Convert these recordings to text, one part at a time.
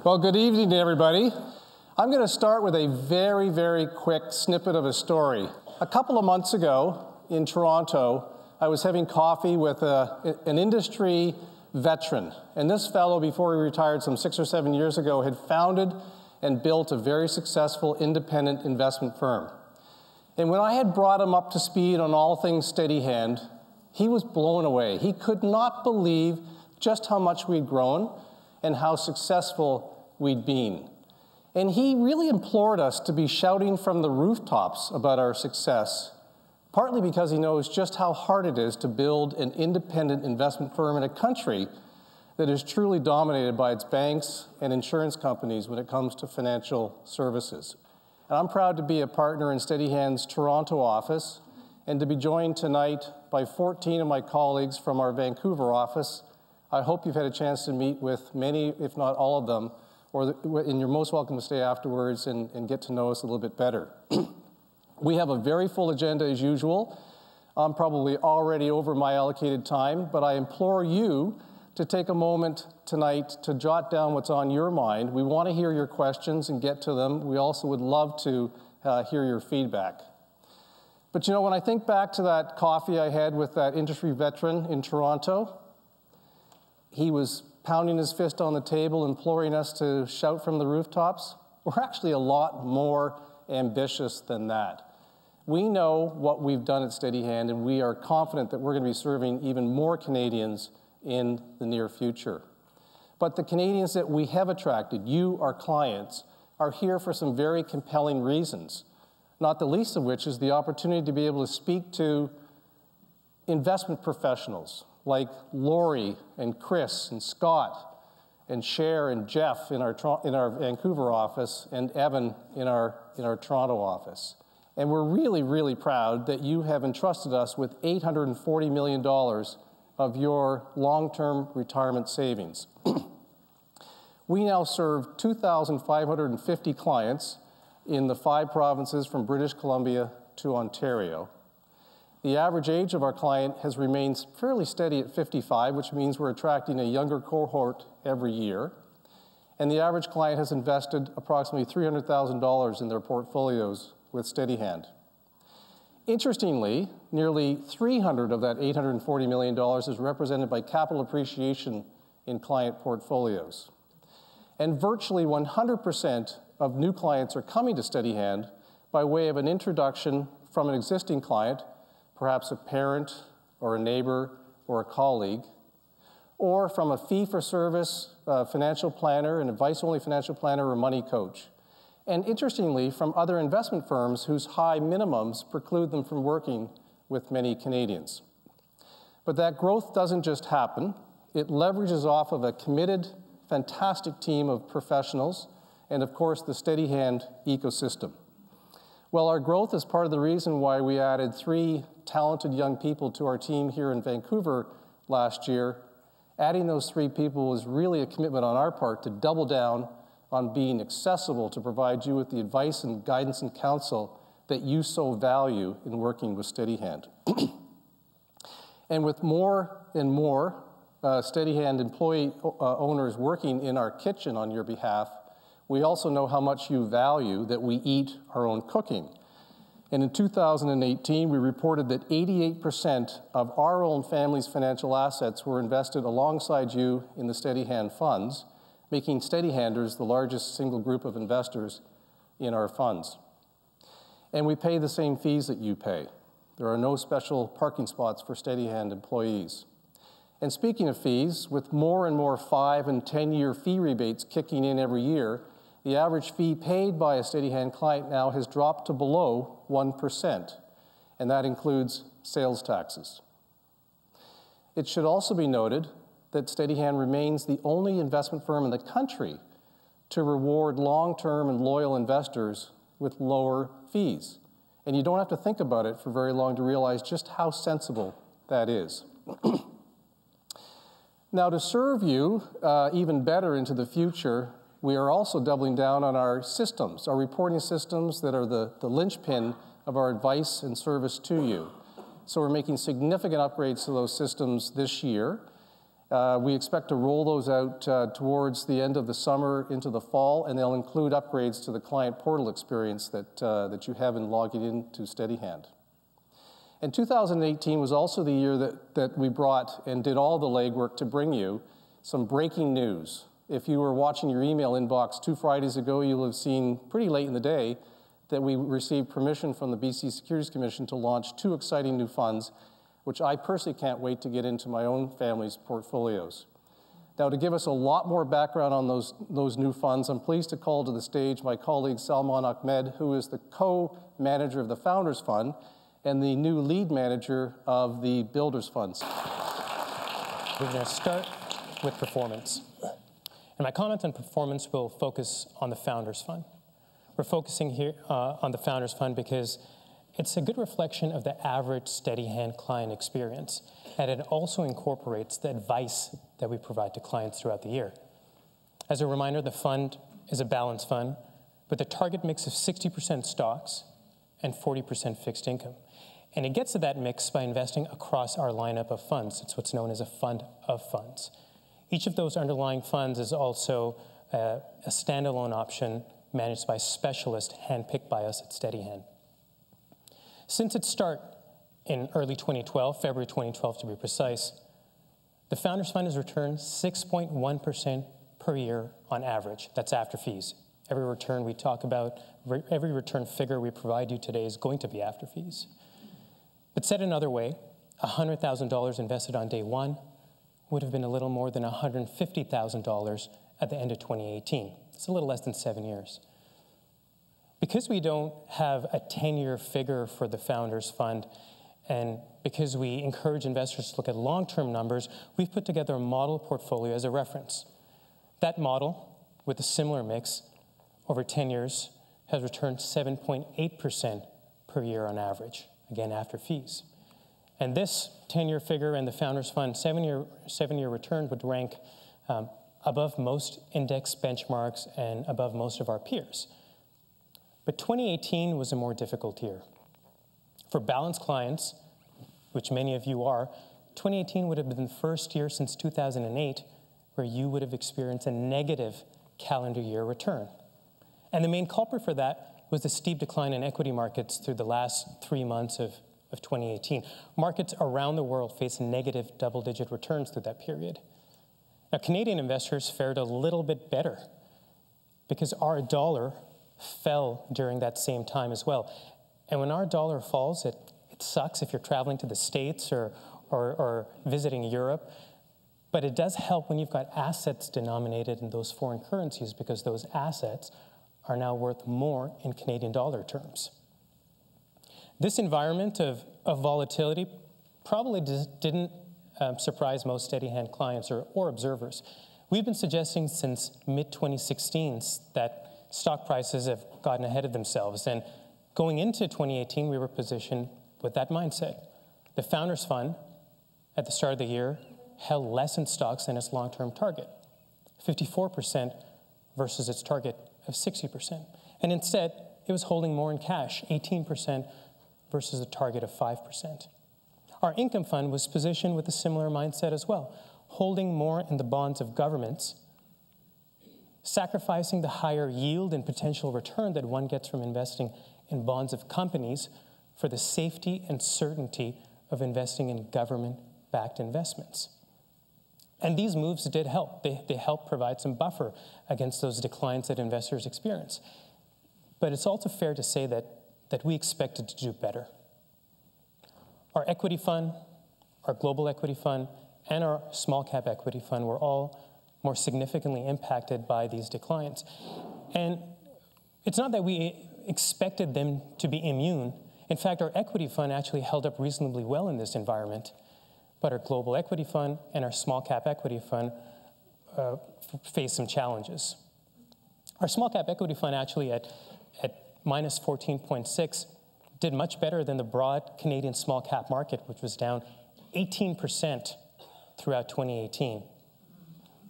Well, good evening to everybody. I'm going to start with a very, very quick snippet of a story. A couple of months ago in Toronto, I was having coffee with an industry veteran. And this fellow, before he retired some 6 or 7 years ago, had founded and built a very successful independent investment firm. And when I had brought him up to speed on all things Steadyhand, he was blown away. He could not believe just how much we'd grown and how successful we'd been. And he really implored us to be shouting from the rooftops about our success, partly because he knows just how hard it is to build an independent investment firm in a country that is truly dominated by its banks and insurance companies when it comes to financial services. And I'm proud to be a partner in Steadyhand's Toronto office and to be joined tonight by 14 of my colleagues from our Vancouver office. I hope you've had a chance to meet with many, if not all of them, and you're most welcome to stay afterwards and get to know us a little bit better. We have a very full agenda as usual. I'm probably already over my allocated time, but I implore you to take a moment tonight to jot down what's on your mind. We want to hear your questions and get to them. We also would love to hear your feedback. But you know, when I think back to that coffee I had with that industry veteran in Toronto, he was pounding his fist on the table, imploring us to shout from the rooftops. We're actually a lot more ambitious than that. We know what we've done at Steadyhand, and we are confident that we're going to be serving even more Canadians in the near future. But the Canadians that we have attracted, you, our clients, are here for some very compelling reasons, not the least of which is the opportunity to be able to speak to investment professionals like Lori and Chris and Scott and Cher and Jeff in our Vancouver office and Evan in our Toronto office. And we're really, really proud that you have entrusted us with $840 million of your long-term retirement savings. We now serve 2,550 clients in the 5 provinces from British Columbia to Ontario. The average age of our client has remained fairly steady at 55, which means we're attracting a younger cohort every year. And the average client has invested approximately $300,000 in their portfolios with Steadyhand. Interestingly, nearly 300 of that $840 million is represented by capital appreciation in client portfolios. And virtually 100% of new clients are coming to Steadyhand by way of an introduction from an existing client, perhaps a parent or a neighbor or a colleague, or from a fee-for-service financial planner, an advice-only financial planner or money coach. And interestingly, from other investment firms whose high minimums preclude them from working with many Canadians. But that growth doesn't just happen. It leverages off of a committed, fantastic team of professionals and, of course, the Steadyhand ecosystem. Well, our growth is part of the reason why we added 3 talented young people to our team here in Vancouver last year. Adding those 3 people was really a commitment on our part to double down on being accessible to provide you with the advice and guidance and counsel that you so value in working with Steadyhand. And with more and more Steadyhand employee owners working in our kitchen on your behalf, we also know how much you value that we eat our own cooking. And in 2018, we reported that 88% of our own family's financial assets were invested alongside you in the Steadyhand funds, making Steadyhanders the largest single group of investors in our funds. And we pay the same fees that you pay. There are no special parking spots for Steadyhand employees. And speaking of fees, with more and more 5- and 10-year fee rebates kicking in every year, the average fee paid by a Steadyhand client now has dropped to below 1%, and that includes sales taxes. It should also be noted that Steadyhand remains the only investment firm in the country to reward long-term and loyal investors with lower fees. And you don't have to think about it for very long to realize just how sensible that is. Now, to serve you even better into the future, we are also doubling down on our systems, our reporting systems that are the linchpin of our advice and service to you. So we're making significant upgrades to those systems this year. We expect to roll those out towards the end of the summer into the fall, and they'll include upgrades to the client portal experience that you have in logging into Steadyhand. And 2018 was also the year that we brought and did all the legwork to bring you some breaking news. If you were watching your email inbox 2 Fridays ago, you'll have seen pretty late in the day that we received permission from the BC Securities Commission to launch 2 exciting new funds, which I personally can't wait to get into my own family's portfolios. Now, to give us a lot more background on those new funds, I'm pleased to call to the stage my colleague Salman Ahmed, who is the co-manager of the Founders Fund and the new lead manager of the Builders Funds. We're going to start with performance. And my comment on performance will focus on the Founders Fund. We're focusing here on the Founders Fund because it's a good reflection of the average Steadyhand client experience, and it also incorporates the advice that we provide to clients throughout the year. As a reminder, the fund is a balanced fund with a target mix of 60% stocks and 40% fixed income. And it gets to that mix by investing across our lineup of funds. It's what's known as a fund of funds. Each of those underlying funds is also a standalone option managed by specialists handpicked by us at Steadyhand. Since its start in early 2012, February 2012 to be precise, the Founders Fund has returned 6.1% per year on average. That's after fees. Every return we talk about, every return figure we provide you today is going to be after fees. But said another way, $100,000 invested on day one would have been a little more than $150,000 at the end of 2018. It's a little less than 7 years. Because we don't have a 10-year figure for the Founders Fund, and because we encourage investors to look at long-term numbers, we've put together a model portfolio as a reference. That model, with a similar mix, over 10 years, has returned 7.8% per year on average, again after fees. And this 10-year figure in the Founders Fund, seven-year return would rank above most index benchmarks and above most of our peers. But 2018 was a more difficult year. For balanced clients, which many of you are, 2018 would have been the first year since 2008 where you would have experienced a negative calendar year return. And the main culprit for that was the steep decline in equity markets through the last 3 months of 2018. Markets around the world faced negative double-digit returns through that period. Now, Canadian investors fared a little bit better because our dollar fell during that same time as well. And when our dollar falls, it sucks if you're traveling to the States or visiting Europe, but it does help when you've got assets denominated in those foreign currencies because those assets are now worth more in Canadian dollar terms. This environment of volatility probably didn't surprise most Steadyhand clients or observers. We've been suggesting since mid-2016 that stock prices have gotten ahead of themselves. And going into 2018, we were positioned with that mindset. The Founders Fund, at the start of the year, held less in stocks than its long-term target, 54% versus its target of 60%. And instead, it was holding more in cash, 18% versus a target of 5%. Our income fund was positioned with a similar mindset as well, holding more in the bonds of governments, sacrificing the higher yield and potential return that one gets from investing in bonds of companies for the safety and certainty of investing in government-backed investments. And these moves did help. They helped provide some buffer against those declines that investors experience. But it's also fair to say that we expected to do better. Our equity fund, our global equity fund, and our small cap equity fund were all more significantly impacted by these declines. And it's not that we expected them to be immune. In fact, our equity fund actually held up reasonably well in this environment. But our global equity fund and our small cap equity fund faced some challenges. Our small cap equity fund actually at minus 14.6 did much better than the broad Canadian small cap market, which was down 18% throughout 2018.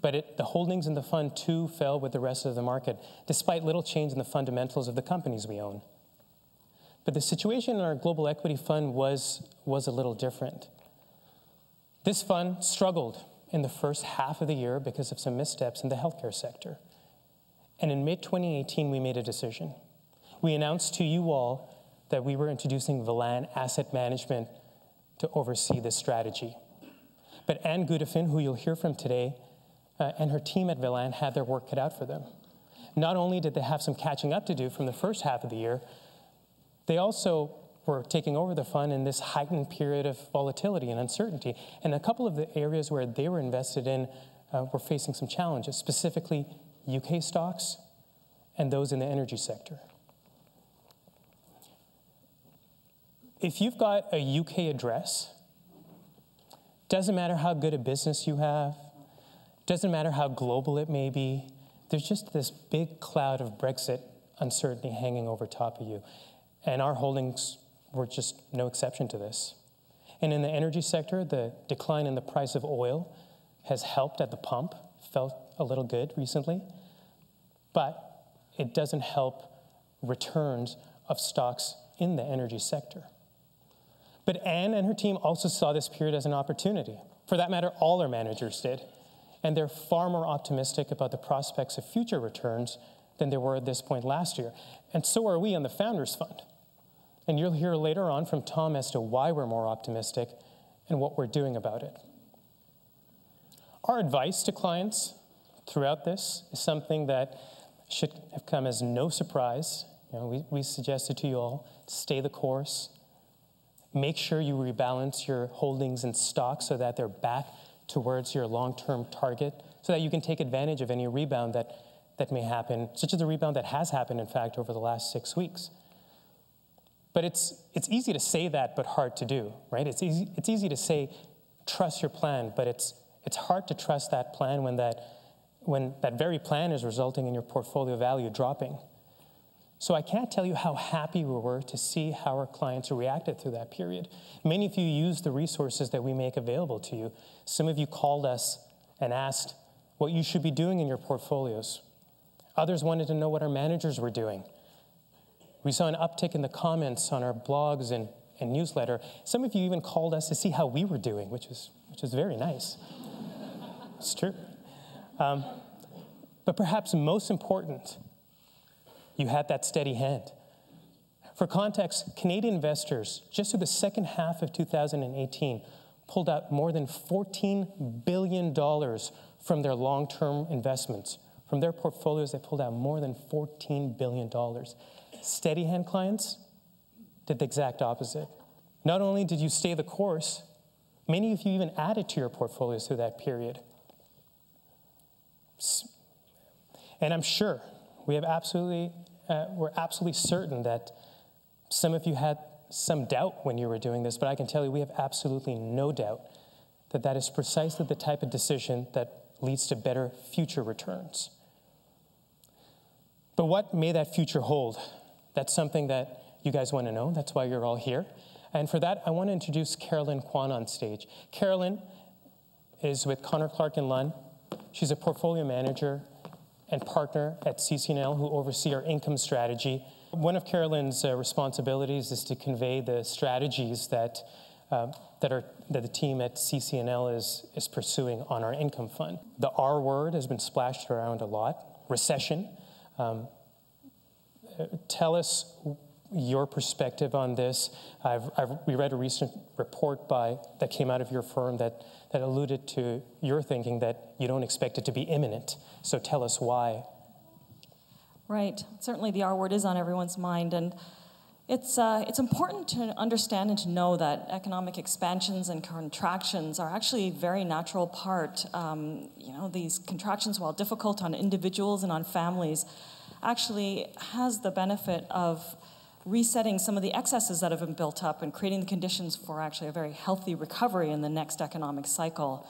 But the holdings in the fund too fell with the rest of the market, despite little change in the fundamentals of the companies we own. But the situation in our global equity fund was a little different. This fund struggled in the first half of the year because of some missteps in the healthcare sector. And in mid-2018, we made a decision. We announced to you all that we were introducing Velan Asset Management to oversee this strategy. But Anne Goodefin, who you'll hear from today, and her team at Velan had their work cut out for them. Not only did they have some catching up to do from the first half of the year, they also were taking over the fund in this heightened period of volatility and uncertainty. And a couple of the areas where they were invested in were facing some challenges, specifically UK stocks and those in the energy sector. If you've got a UK address, doesn't matter how good a business you have, doesn't matter how global it may be, there's just this big cloud of Brexit uncertainty hanging over top of you. And our holdings were just no exception to this. And in the energy sector, the decline in the price of oil has helped at the pump, felt a little good recently, but it doesn't help returns of stocks in the energy sector. But Anne and her team also saw this period as an opportunity. For that matter, all our managers did. And they're far more optimistic about the prospects of future returns than they were at this point last year. And so are we on the Founders Fund. And you'll hear later on from Tom as to why we're more optimistic and what we're doing about it. Our advice to clients throughout this is something that should have come as no surprise. You know, we suggested to you all, stay the course. Make sure you rebalance your holdings in stock so that they're back towards your long-term target, so that you can take advantage of any rebound that may happen, such as the rebound that has happened, in fact, over the last 6 weeks. But it's easy to say that, but hard to do, right? It's easy to say, trust your plan, but it's hard to trust that plan when that very plan is resulting in your portfolio value dropping. So I can't tell you how happy we were to see how our clients reacted through that period. Many of you used the resources that we make available to you. Some of you called us and asked what you should be doing in your portfolios. Others wanted to know what our managers were doing. We saw an uptick in the comments on our blogs and newsletter. Some of you even called us to see how we were doing, which is very nice. It's true. But perhaps most important, you had that steady hand. For context, Canadian investors, just through the second half of 2018, pulled out more than $14 billion from their long-term investments. From their portfolios, they pulled out more than $14 billion. Steadyhand clients did the exact opposite. Not only did you stay the course, many of you even added to your portfolios through that period. And I'm sure we're absolutely certain that some of you had some doubt when you were doing this, but I can tell you we have absolutely no doubt that that is precisely the type of decision that leads to better future returns. But what may that future hold? That's something that you guys want to know. That's why you're all here. And for that, I want to introduce Carolyn Kwan on stage. Carolyn is with Connor Clark & Lunn. She's a portfolio manager and partner at CC&L who oversee our income strategy. One of Carolyn's responsibilities is to convey the strategies that the team at CC&L is pursuing on our income fund. The R word has been splashed around a lot, recession. Tell us your perspective on this. We read a recent report that came out of your firm that alluded to your thinking that you don't expect it to be imminent. So tell us why. Right. Certainly the R word is on everyone's mind, and it's important to understand and to know that economic expansions and contractions are actually a very natural part. These contractions, while difficult on individuals and on families, actually has the benefit of resetting some of the excesses that have been built up and creating the conditions for actually a very healthy recovery in the next economic cycle.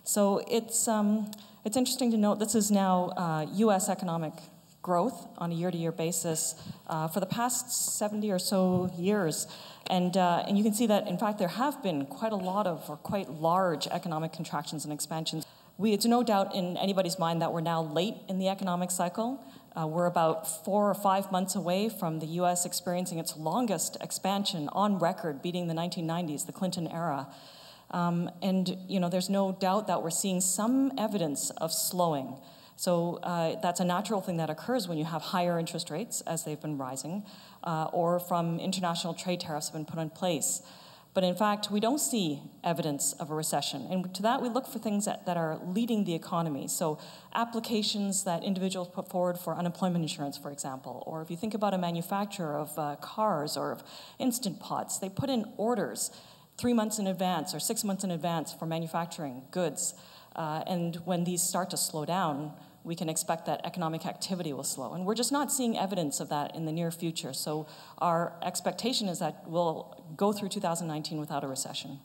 So it's interesting to note this is now U.S. economic growth on a year-to-year basis for the past 70 or so years. And you can see that, in fact, there have been quite a lot of, or quite large economic contractions and expansions. It's no doubt in anybody's mind that we're now late in the economic cycle. We're about 4 or 5 months away from the U.S. experiencing its longest expansion on record, beating the 1990s, the Clinton era. And there's no doubt that we're seeing some evidence of slowing. So that's a natural thing that occurs when you have higher interest rates, as they've been rising, or from international trade tariffs have been put in place. But in fact, we don't see evidence of a recession. And to that, we look for things that are leading the economy. So applications that individuals put forward for unemployment insurance, for example, or if you think about a manufacturer of cars or of Instant Pots, they put in orders 3 months in advance or 6 months in advance for manufacturing goods. And when these start to slow down, we can expect that economic activity will slow. And we're just not seeing evidence of that in the near future. So our expectation is that we'll go through 2019 without a recession.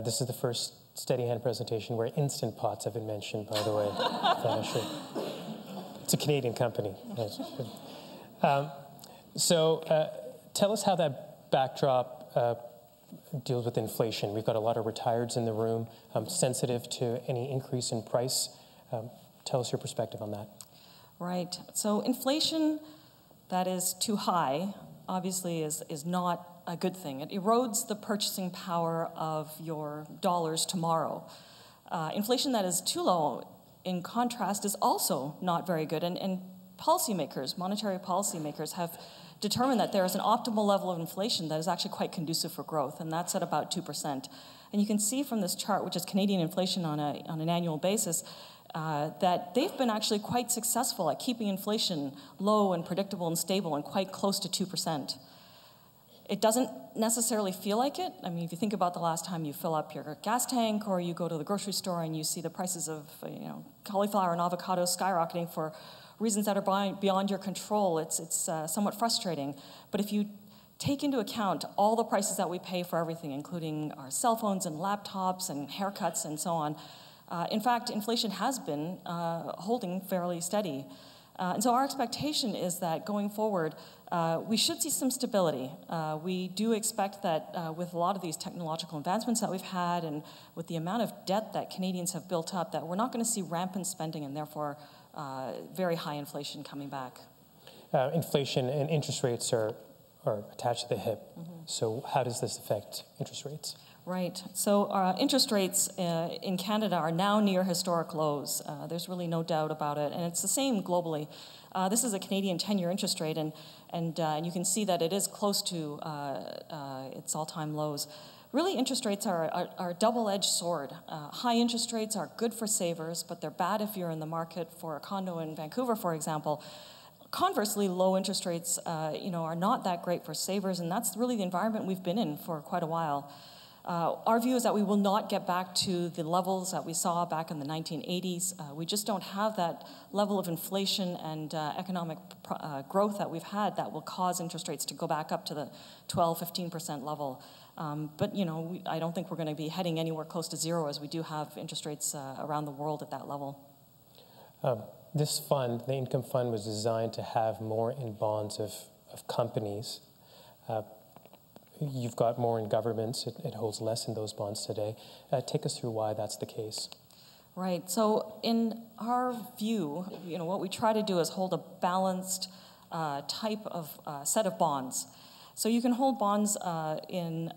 This is the first Steadyhand presentation where Instant Pots have been mentioned, by the way. It's a Canadian company. So tell us how that backdrop deals with inflation. We've got a lot of retireds in the room, sensitive to any increase in price. Tell us your perspective on that. Right. So inflation that is too high obviously is not a good thing. It erodes the purchasing power of your dollars tomorrow. Inflation that is too low, in contrast, is also not very good. And policymakers, monetary policymakers, have determined that there is an optimal level of inflation that is actually quite conducive for growth, and that's at about 2%. And you can see from this chart, which is Canadian inflation on an annual basis, that they've been actually quite successful at keeping inflation low and predictable and stable and quite close to 2%. It doesn't necessarily feel like it. I mean, if you think about the last time you fill up your gas tank or you go to the grocery store and you see the prices of cauliflower and avocado skyrocketing for reasons that are beyond your control, it's somewhat frustrating. But if you take into account all the prices that we pay for everything, including our cell phones and laptops and haircuts and so on, in fact, inflation has been holding fairly steady. And so our expectation is that going forward, we should see some stability. We do expect that with a lot of these technological advancements that we've had and with the amount of debt that Canadians have built up, that we're not going to see rampant spending and therefore very high inflation coming back. Inflation and interest rates are attached to the hip. Mm-hmm. So how does this affect interest rates? Right. So interest rates in Canada are now near historic lows. There's really no doubt about it. And it's the same globally. This is a Canadian 10-year interest rate, and you can see that it is close to its all-time lows. Really, interest rates are a double-edged sword. High interest rates are good for savers, but they're bad if you're in the market for a condo in Vancouver, for example. Conversely, low interest rates are not that great for savers, and that's really the environment we've been in for quite a while. Our view is that we will not get back to the levels that we saw back in the 1980s. We just don't have that level of inflation and economic growth that we've had that will cause interest rates to go back up to the 12-15% level. But I don't think we're going to be heading anywhere close to zero, as we do have interest rates around the world at that level. This fund, the income fund, was designed to have more in bonds of companies. You've got more in governments. It holds less in those bonds today. Take us through why that's the case. Right. So in our view, what we try to do is hold a balanced type of set of bonds. So you can hold bonds in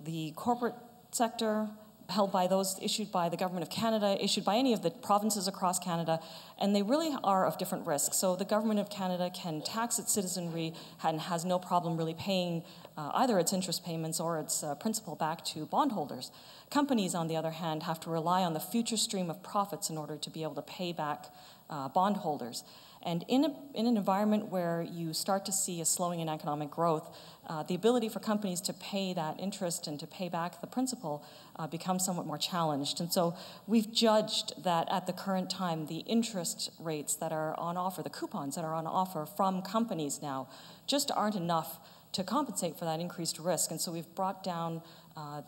the corporate sector, held by those issued by the Government of Canada, issued by any of the provinces across Canada, and they really are of different risks. So the Government of Canada can tax its citizenry and has no problem really paying either its interest payments or its principal back to bondholders. Companies, on the other hand, have to rely on the future stream of profits in order to be able to pay back bondholders. And in an environment where you start to see a slowing in economic growth, the ability for companies to pay that interest and to pay back the principal becomes somewhat more challenged. And so we've judged that at the current time, the interest rates that are on offer, the coupons that are on offer from companies now, just aren't enough to compensate for that increased risk. And so we've brought down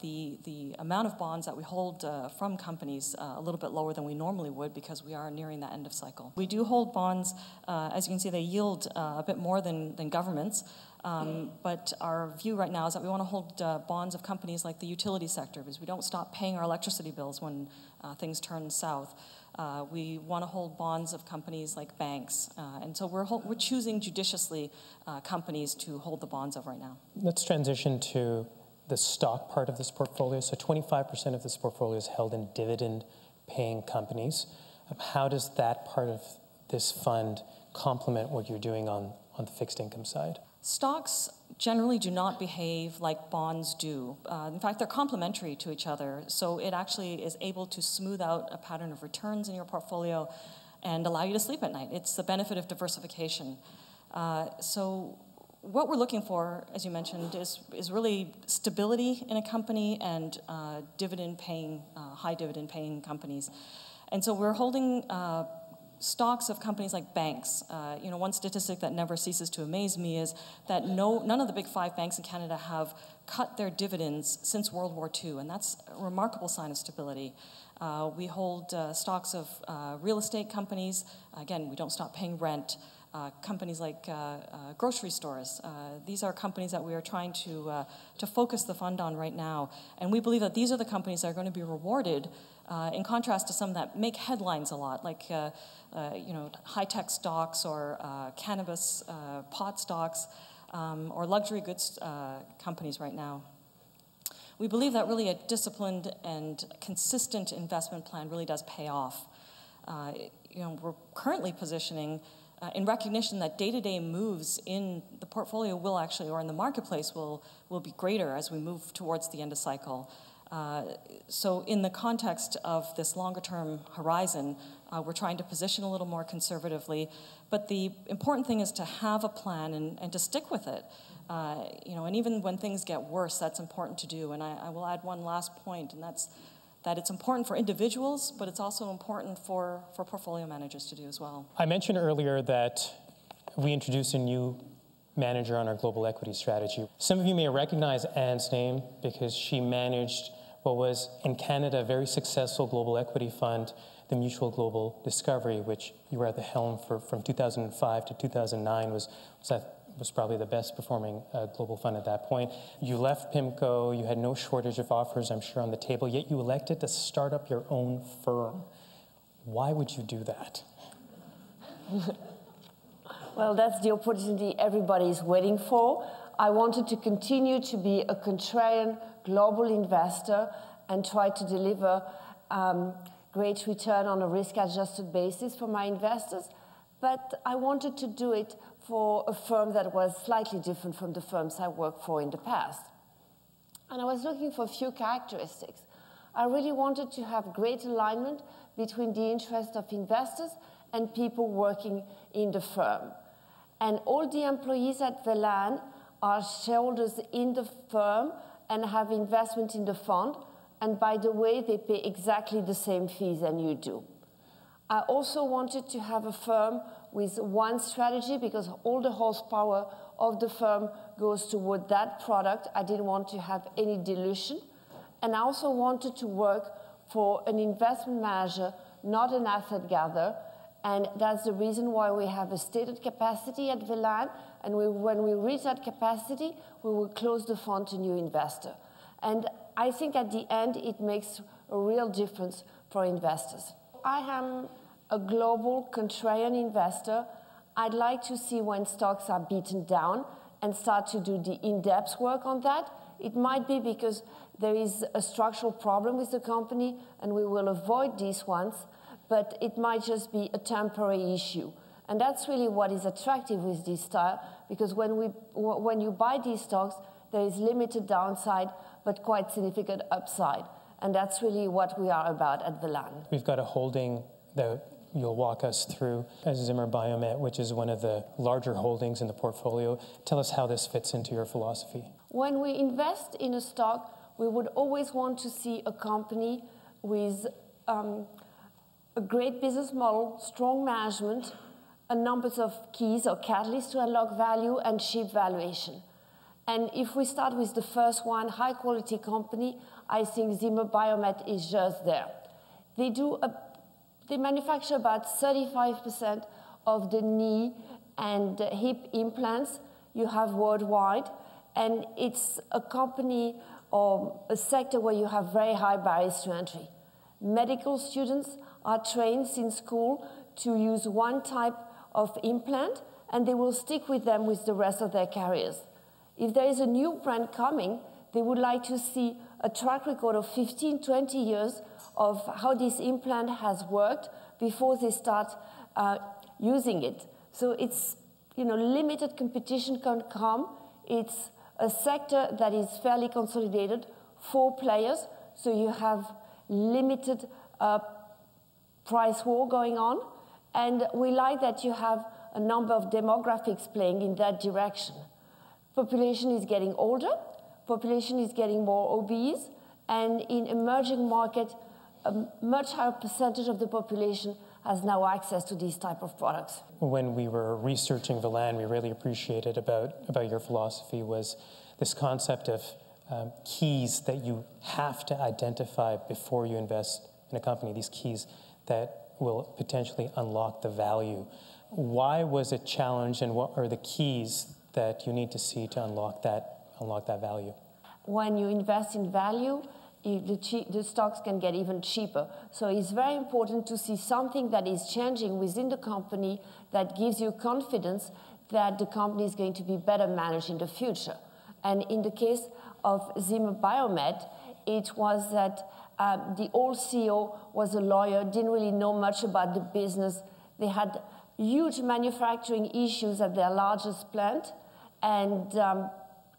the amount of bonds that we hold from companies a little bit lower than we normally would, because we are nearing the end of cycle. We do hold bonds, as you can see, they yield a bit more than governments, but our view right now is that we want to hold bonds of companies like the utility sector, because we don't stop paying our electricity bills when things turn south. We want to hold bonds of companies like banks, and so we're choosing judiciously companies to hold the bonds of right now. Let's transition to the stock part of this portfolio. So 25% of this portfolio is held in dividend-paying companies. How does that part of this fund complement what you're doing on the fixed income side? Stocks generally do not behave like bonds do. In fact, they're complementary to each other. So it actually is able to smooth out a pattern of returns in your portfolio and allow you to sleep at night. It's the benefit of diversification. So what we're looking for, as you mentioned, is really stability in a company and high dividend-paying companies. And so we're holding stocks of companies like banks. One statistic that never ceases to amaze me is that none of the big 5 banks in Canada have cut their dividends since World War II, and that's a remarkable sign of stability. We hold stocks of real estate companies. Again, we don't stop paying rent. Companies like grocery stores. These are companies that we are trying to focus the fund on right now. And we believe that these are the companies that are going to be rewarded in contrast to some that make headlines a lot, like high-tech stocks or cannabis pot stocks or luxury goods companies right now. We believe that really a disciplined and consistent investment plan really does pay off. We're currently positioning in recognition that day-to-day moves in the portfolio will actually, or in the marketplace, will be greater as we move towards the end of cycle. So in the context of this longer-term horizon, we're trying to position a little more conservatively. But the important thing is to have a plan and to stick with it. And even when things get worse, that's important to do. And I will add one last point, and that's that it's important for individuals, but it's also important for portfolio managers to do as well. I mentioned earlier that we introduced a new manager on our global equity strategy. Some of you may recognize Anne's name because she managed what was, in Canada, a very successful global equity fund, the Mutual Global Discovery, which you were at the helm for from 2005 to 2009, was probably the best performing global fund at that point. You left PIMCO, you had no shortage of offers, I'm sure, on the table, yet you elected to start up your own firm. Why would you do that? Well, that's the opportunity everybody is waiting for. I wanted to continue to be a contrarian global investor and try to deliver great return on a risk-adjusted basis for my investors. But I wanted to do it for a firm that was slightly different from the firms I worked for in the past. And I was looking for a few characteristics. I really wanted to have great alignment between the interest of investors and people working in the firm. And all the employees at Velan are shareholders in the firm and have investment in the fund. And by the way, they pay exactly the same fees than you do. I also wanted to have a firm with one strategy because all the horsepower of the firm goes toward that product. I didn't want to have any dilution. And I also wanted to work for an investment manager, not an asset gatherer. And that's the reason why we have a stated capacity at Velan. And when we reach that capacity, we will close the fund to new investor. And I think at the end, it makes a real difference for investors. I am a global contrarian investor. I'd like to see when stocks are beaten down and start to do the in-depth work on that. It might be because there is a structural problem with the company and we will avoid these ones, but it might just be a temporary issue. And that's really what is attractive with this style, because when you buy these stocks, there is limited downside, but quite significant upside. And that's really what we are about at Velan. We've got a holding that you'll walk us through as Zimmer Biomet, which is one of the larger holdings in the portfolio. Tell us how this fits into your philosophy. When we invest in a stock, we would always want to see a company with a great business model, strong management, a number of keys or catalysts to unlock value, and cheap valuation. And if we start with the first one, high-quality company, I think Zimmer Biomet is just there. They manufacture about 35% of the knee and hip implants you have worldwide. And it's a company or a sector where you have very high barriers to entry. Medical students are trained since school to use one type of implant, and they will stick with them with the rest of their careers. If there is a new brand coming, They would like to see a track record of 15, 20 years of how this implant has worked before they start using it. So it's, limited competition can come. It's a sector that is fairly consolidated, 4 players, so you have limited price war going on. And we like that you have a number of demographics playing in that direction. Population is getting older, population is getting more obese, and in emerging markets, a much higher percentage of the population has now access to these type of products. When we were researching Valan, we really appreciated about your philosophy was this concept of keys that you have to identify before you invest in a company, these keys that will potentially unlock the value. Why was it challenged, and what are the keys that you need to see to unlock that value? When you invest in value, the stocks can get even cheaper. So it's very important to see something that is changing within the company that gives you confidence that the company is going to be better managed in the future. And in the case of Zimmer Biomet, it was that the old CEO was a lawyer, didn't really know much about the business. They had huge manufacturing issues at their largest plant, and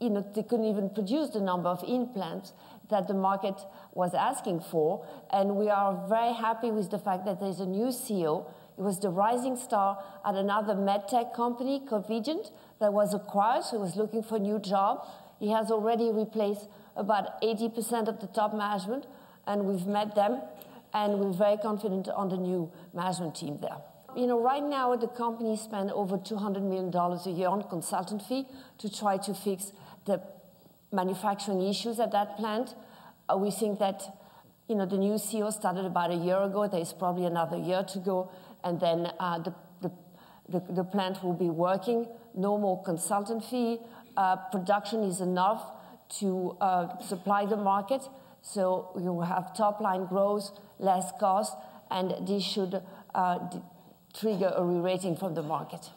they couldn't even produce the number of implants that the market was asking for. And we are very happy with the fact that there's a new CEO. It was the rising star at another medtech company, Covidient, that was acquired, so he was looking for a new job. He has already replaced about 80% of the top management, and we've met them, and we're very confident on the new management team there. Right now the company spends over $200 million a year on consultant fee to try to fix the manufacturing issues at that plant. We think that the new CEO started about a year ago. There's probably another year to go, and then the plant will be working. No more consultant fee. Production is enough to supply the market, so you will have top-line growth, less cost, and this should trigger a re-rating from the market.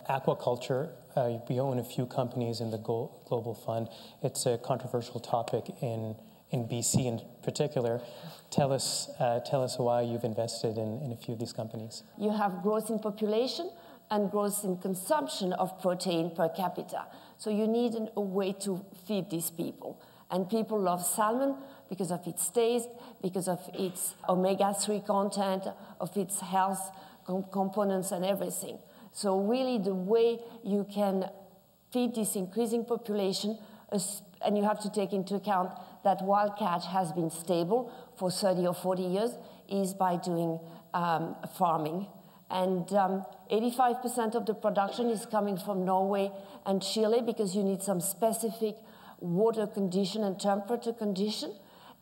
Aquaculture, we own a few companies in the Global Fund. It's a controversial topic in BC in particular. Tell us why you've invested in a few of these companies. You have growth in population and growth in consumption of protein per capita. So you need a way to feed these people. And people love salmon because of its taste, because of its omega-3 content, of its health components and everything. So really the way you can feed this increasing population, and you have to take into account that wild catch has been stable for 30 or 40 years, is by doing farming. And 85% of the production is coming from Norway and Chile because you need some specific water condition and temperature condition.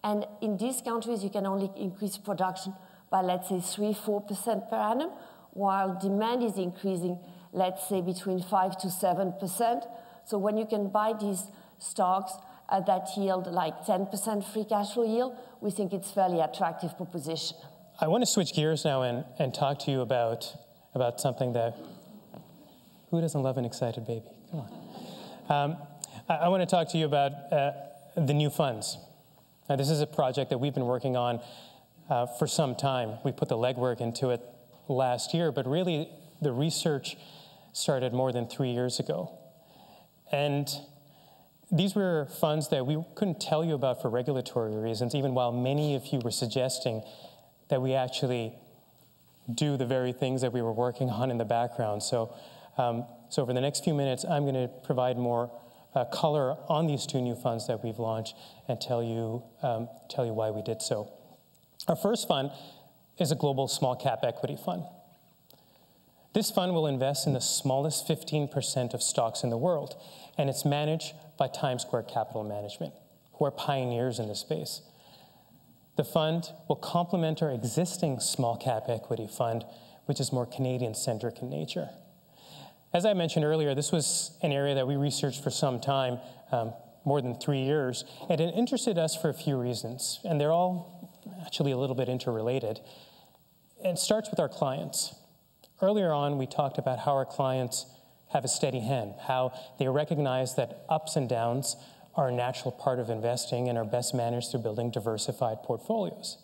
And in these countries, you can only increase production by, let's say, 3-4% per annum, while demand is increasing, let's say, between 5 to 7%. So when you can buy these stocks that yield like 10% free cash flow yield, we think it's fairly attractive proposition. I want to switch gears now and talk to you about something that, who doesn't love an excited baby? Come on. I want to talk to you about the new funds. Now, this is a project that we've been working on for some time. We put the legwork into it last year, but really the research started more than 3 years ago. And these were funds that we couldn't tell you about for regulatory reasons, even while many of you were suggesting that we actually do the very things that we were working on in the background. So over the next few minutes, I'm going to provide more color on these 2 new funds that we've launched and tell you why we did so. Our first fund is a global small cap equity fund. This fund will invest in the smallest 15% of stocks in the world, and it's managed by Times Square Capital Management, who are pioneers in this space. The fund will complement our existing small cap equity fund, which is more Canadian-centric in nature. As I mentioned earlier, this was an area that we researched for some time, more than 3 years, and it interested us for a few reasons, and they're all actually a little bit interrelated. It starts with our clients. Earlier on, we talked about how our clients have a steady hand, how they recognize that ups and downs are a natural part of investing and are best managed through building diversified portfolios.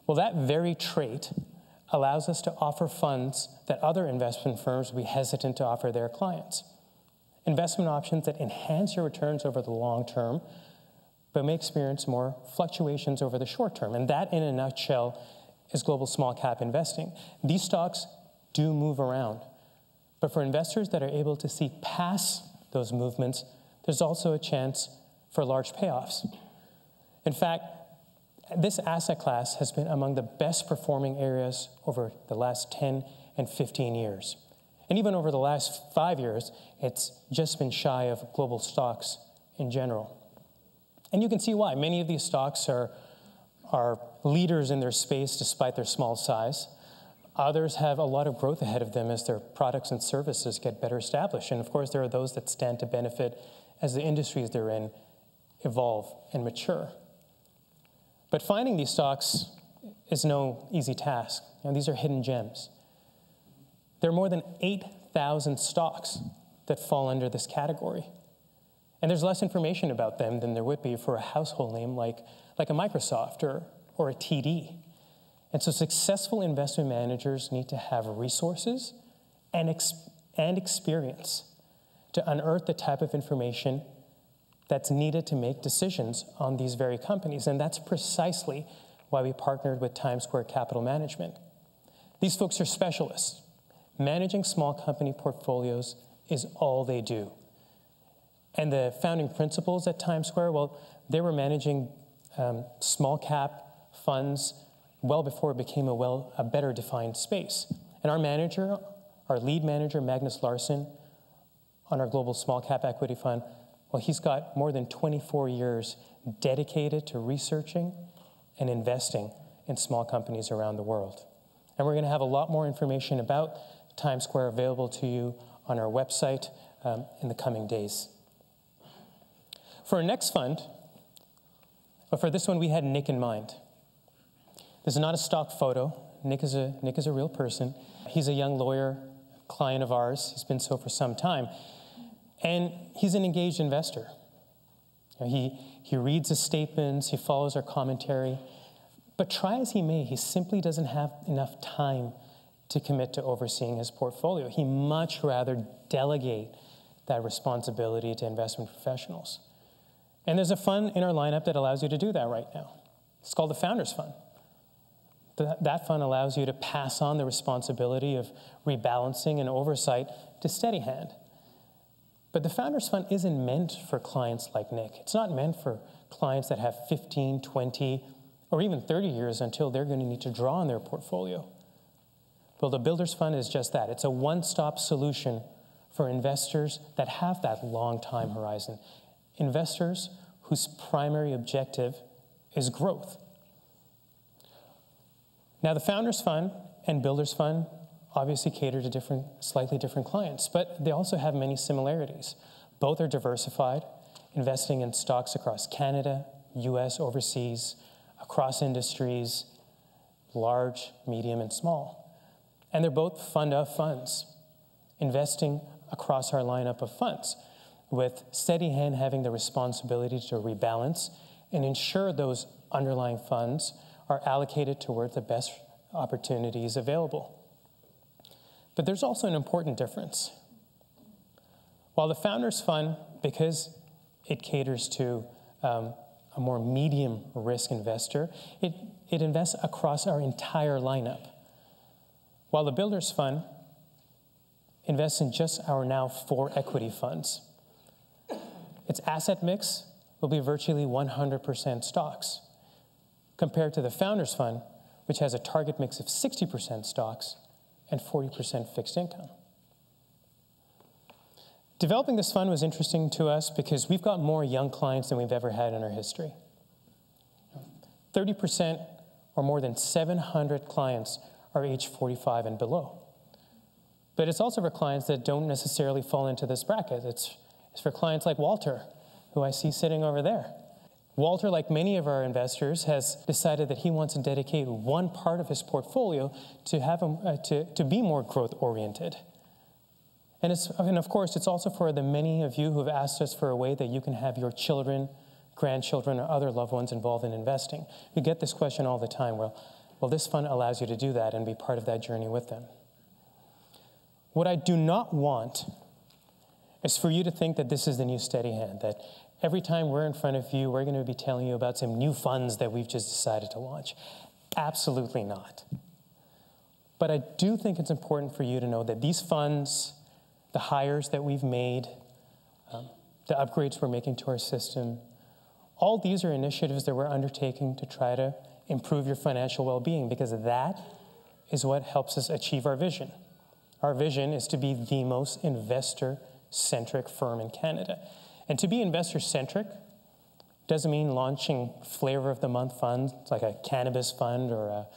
Well, that very trait allows us to offer funds that other investment firms would be hesitant to offer their clients. Investment options that enhance your returns over the long term, but may experience more fluctuations over the short term. And that, in a nutshell, is global small cap investing. These stocks do move around, but for investors that are able to see past those movements, there's also a chance for large payoffs. In fact, this asset class has been among the best performing areas over the last 10 and 15 years. And even over the last 5 years, it's just been shy of global stocks in general. And you can see why. Many of these stocks are leaders in their space despite their small size. Others have a lot of growth ahead of them as their products and services get better established. And of course, there are those that stand to benefit as the industries they're in evolve and mature. But finding these stocks is no easy task. These are hidden gems. There are more than 8,000 stocks that fall under this category. And there's less information about them than there would be for a household name like a Microsoft or a TD. And so successful investment managers need to have resources and experience to unearth the type of information that's needed to make decisions on these very companies. And that's precisely why we partnered with Times Square Capital Management. These folks are specialists. Managing small company portfolios is all they do. And the founding principals at Times Square, well, they were managing small cap funds well before it became a better defined space. And our lead manager, Magnus Larsson, on our global small cap equity fund, well, he's got more than 24 years dedicated to researching and investing in small companies around the world. And we're going to have a lot more information about Times Square available to you on our website in the coming days. For our next fund, but for this one, we had Nick in mind. This is not a stock photo. Nick is a real person. He's a young lawyer, client of ours. He's been so for some time. And he's an engaged investor. He reads the statements, he follows our commentary, but try as he may, he simply doesn't have enough time to commit to overseeing his portfolio. He much rather delegate that responsibility to investment professionals. And there's a fund in our lineup that allows you to do that right now. It's called the Founders Fund. That fund allows you to pass on the responsibility of rebalancing and oversight to Steadyhand. But the Founders Fund isn't meant for clients like Nick. It's not meant for clients that have 15, 20, or even 30 years until they're going to need to draw on their portfolio. Well, the Builders Fund is just that. It's a one-stop solution for investors that have that long time horizon. Investors whose primary objective is growth. Now, the Founders Fund and Builders Fund obviously cater to slightly different clients, but they also have many similarities. Both are diversified, investing in stocks across Canada, US, overseas, across industries, large, medium, and small. And they're both fund of funds, investing across our lineup of funds, with Steadyhand having the responsibility to rebalance and ensure those underlying funds are allocated toward the best opportunities available. But there's also an important difference. While the Founders Fund, because it caters to a more medium risk investor, it invests across our entire lineup. While the Builders Fund invests in just our now 4 equity funds. Its asset mix will be virtually 100% stocks, compared to the Founders Fund, which has a target mix of 60% stocks and 40% fixed income. Developing this fund was interesting to us because we've got more young clients than we've ever had in our history. 30% or more than 700 clients are age 45 and below. But it's also for clients that don't necessarily fall into this bracket. It's for clients like Walter, who I see sitting over there. Walter, like many of our investors, has decided that he wants to dedicate one part of his portfolio to be more growth-oriented. And of course, it's also for the many of you who have asked us for a way that you can have your children, grandchildren, or other loved ones involved in investing. We get this question all the time. Well, this fund allows you to do that and be part of that journey with them. What I do not want is for you to think that this is the new Steadyhand, that every time we're in front of you, we're going to be telling you about some new funds that we've just decided to launch. Absolutely not. But I do think it's important for you to know that these funds, the hires that we've made, the upgrades we're making to our system, all these are initiatives that we're undertaking to try to improve your financial well-being, because that is what helps us achieve our vision. Our vision is to be the most investor-centric firm in Canada. And to be investor-centric doesn't mean launching flavor of the month funds like a cannabis fund or a,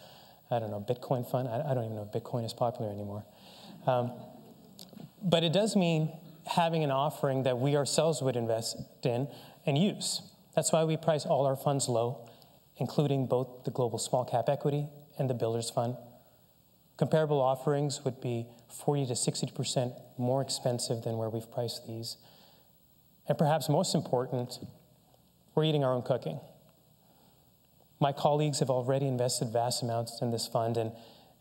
Bitcoin fund. I don't even know if Bitcoin is popular anymore. But it does mean having an offering that we ourselves would invest in and use. That's why we price all our funds low, including both the Global Small Cap Equity and the Builders Fund. Comparable offerings would be 40 to 60% more expensive than where we've priced these. And perhaps most important, we're eating our own cooking. My colleagues have already invested vast amounts in this fund,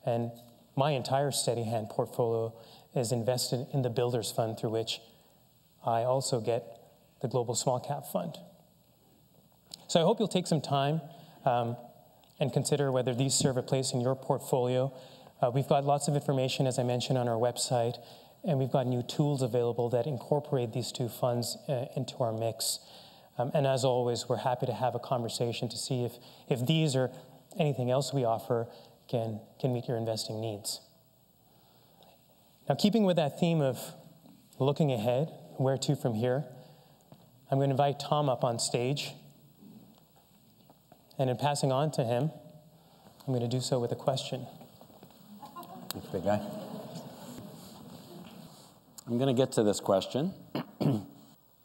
and my entire Steadyhand portfolio is invested in the Builders Fund, through which I also get the Global Small Cap Fund. So I hope you'll take some time and consider whether these serve a place in your portfolio. We've got lots of information, as I mentioned, on our website, and we've got new tools available that incorporate these two funds into our mix. And as always, we're happy to have a conversation to see if these or anything else we offer can meet your investing needs. Now, keeping with that theme of looking ahead, where to from here, I'm going to invite Tom up on stage. And in passing on to him, I'm going to do so with a question. Thanks, big guy. I'm going to get to this question.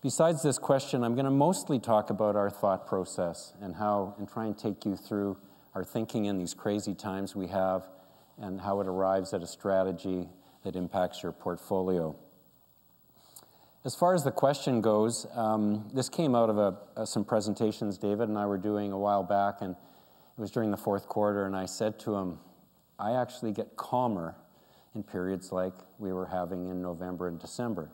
Besides this question, I'm going to mostly talk about our thought process and try and take you through our thinking in these crazy times we have and how it arrives at a strategy that impacts your portfolio. As far as the question goes, this came out of some presentations David and I were doing a while back, and it was during the fourth quarter, and I said to him, I actually get calmer in periods like we were having in November and December,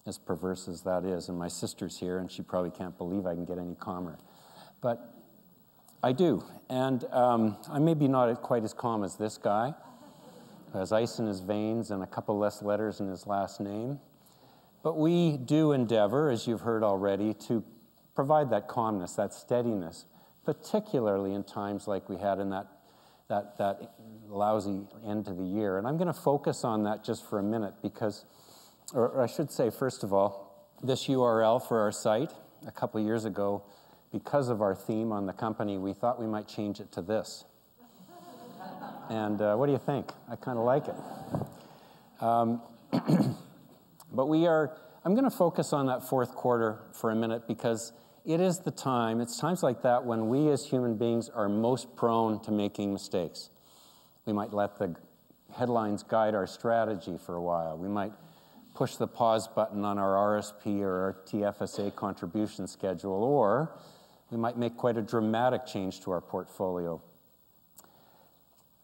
as perverse as that is. And my sister's here, and she probably can't believe I can get any calmer. But I do. And I may be not quite as calm as this guy, who has ice in his veins and a couple less letters in his last name. But we do endeavor, as you've heard already, to provide that calmness, that steadiness, particularly in times like we had in that lousy end to the year. And I'm going to focus on that just for a minute because, or I should say, first of all, this URL for our site, a couple of years ago, because of our theme on the company, we thought we might change it to this. And what do you think? I kind of like it. But I'm going to focus on that fourth quarter for a minute because it is the time, it's times like that when we as human beings are most prone to making mistakes. We might let the headlines guide our strategy for a while. We might push the pause button on our RSP or our TFSA contribution schedule, or we might make quite a dramatic change to our portfolio.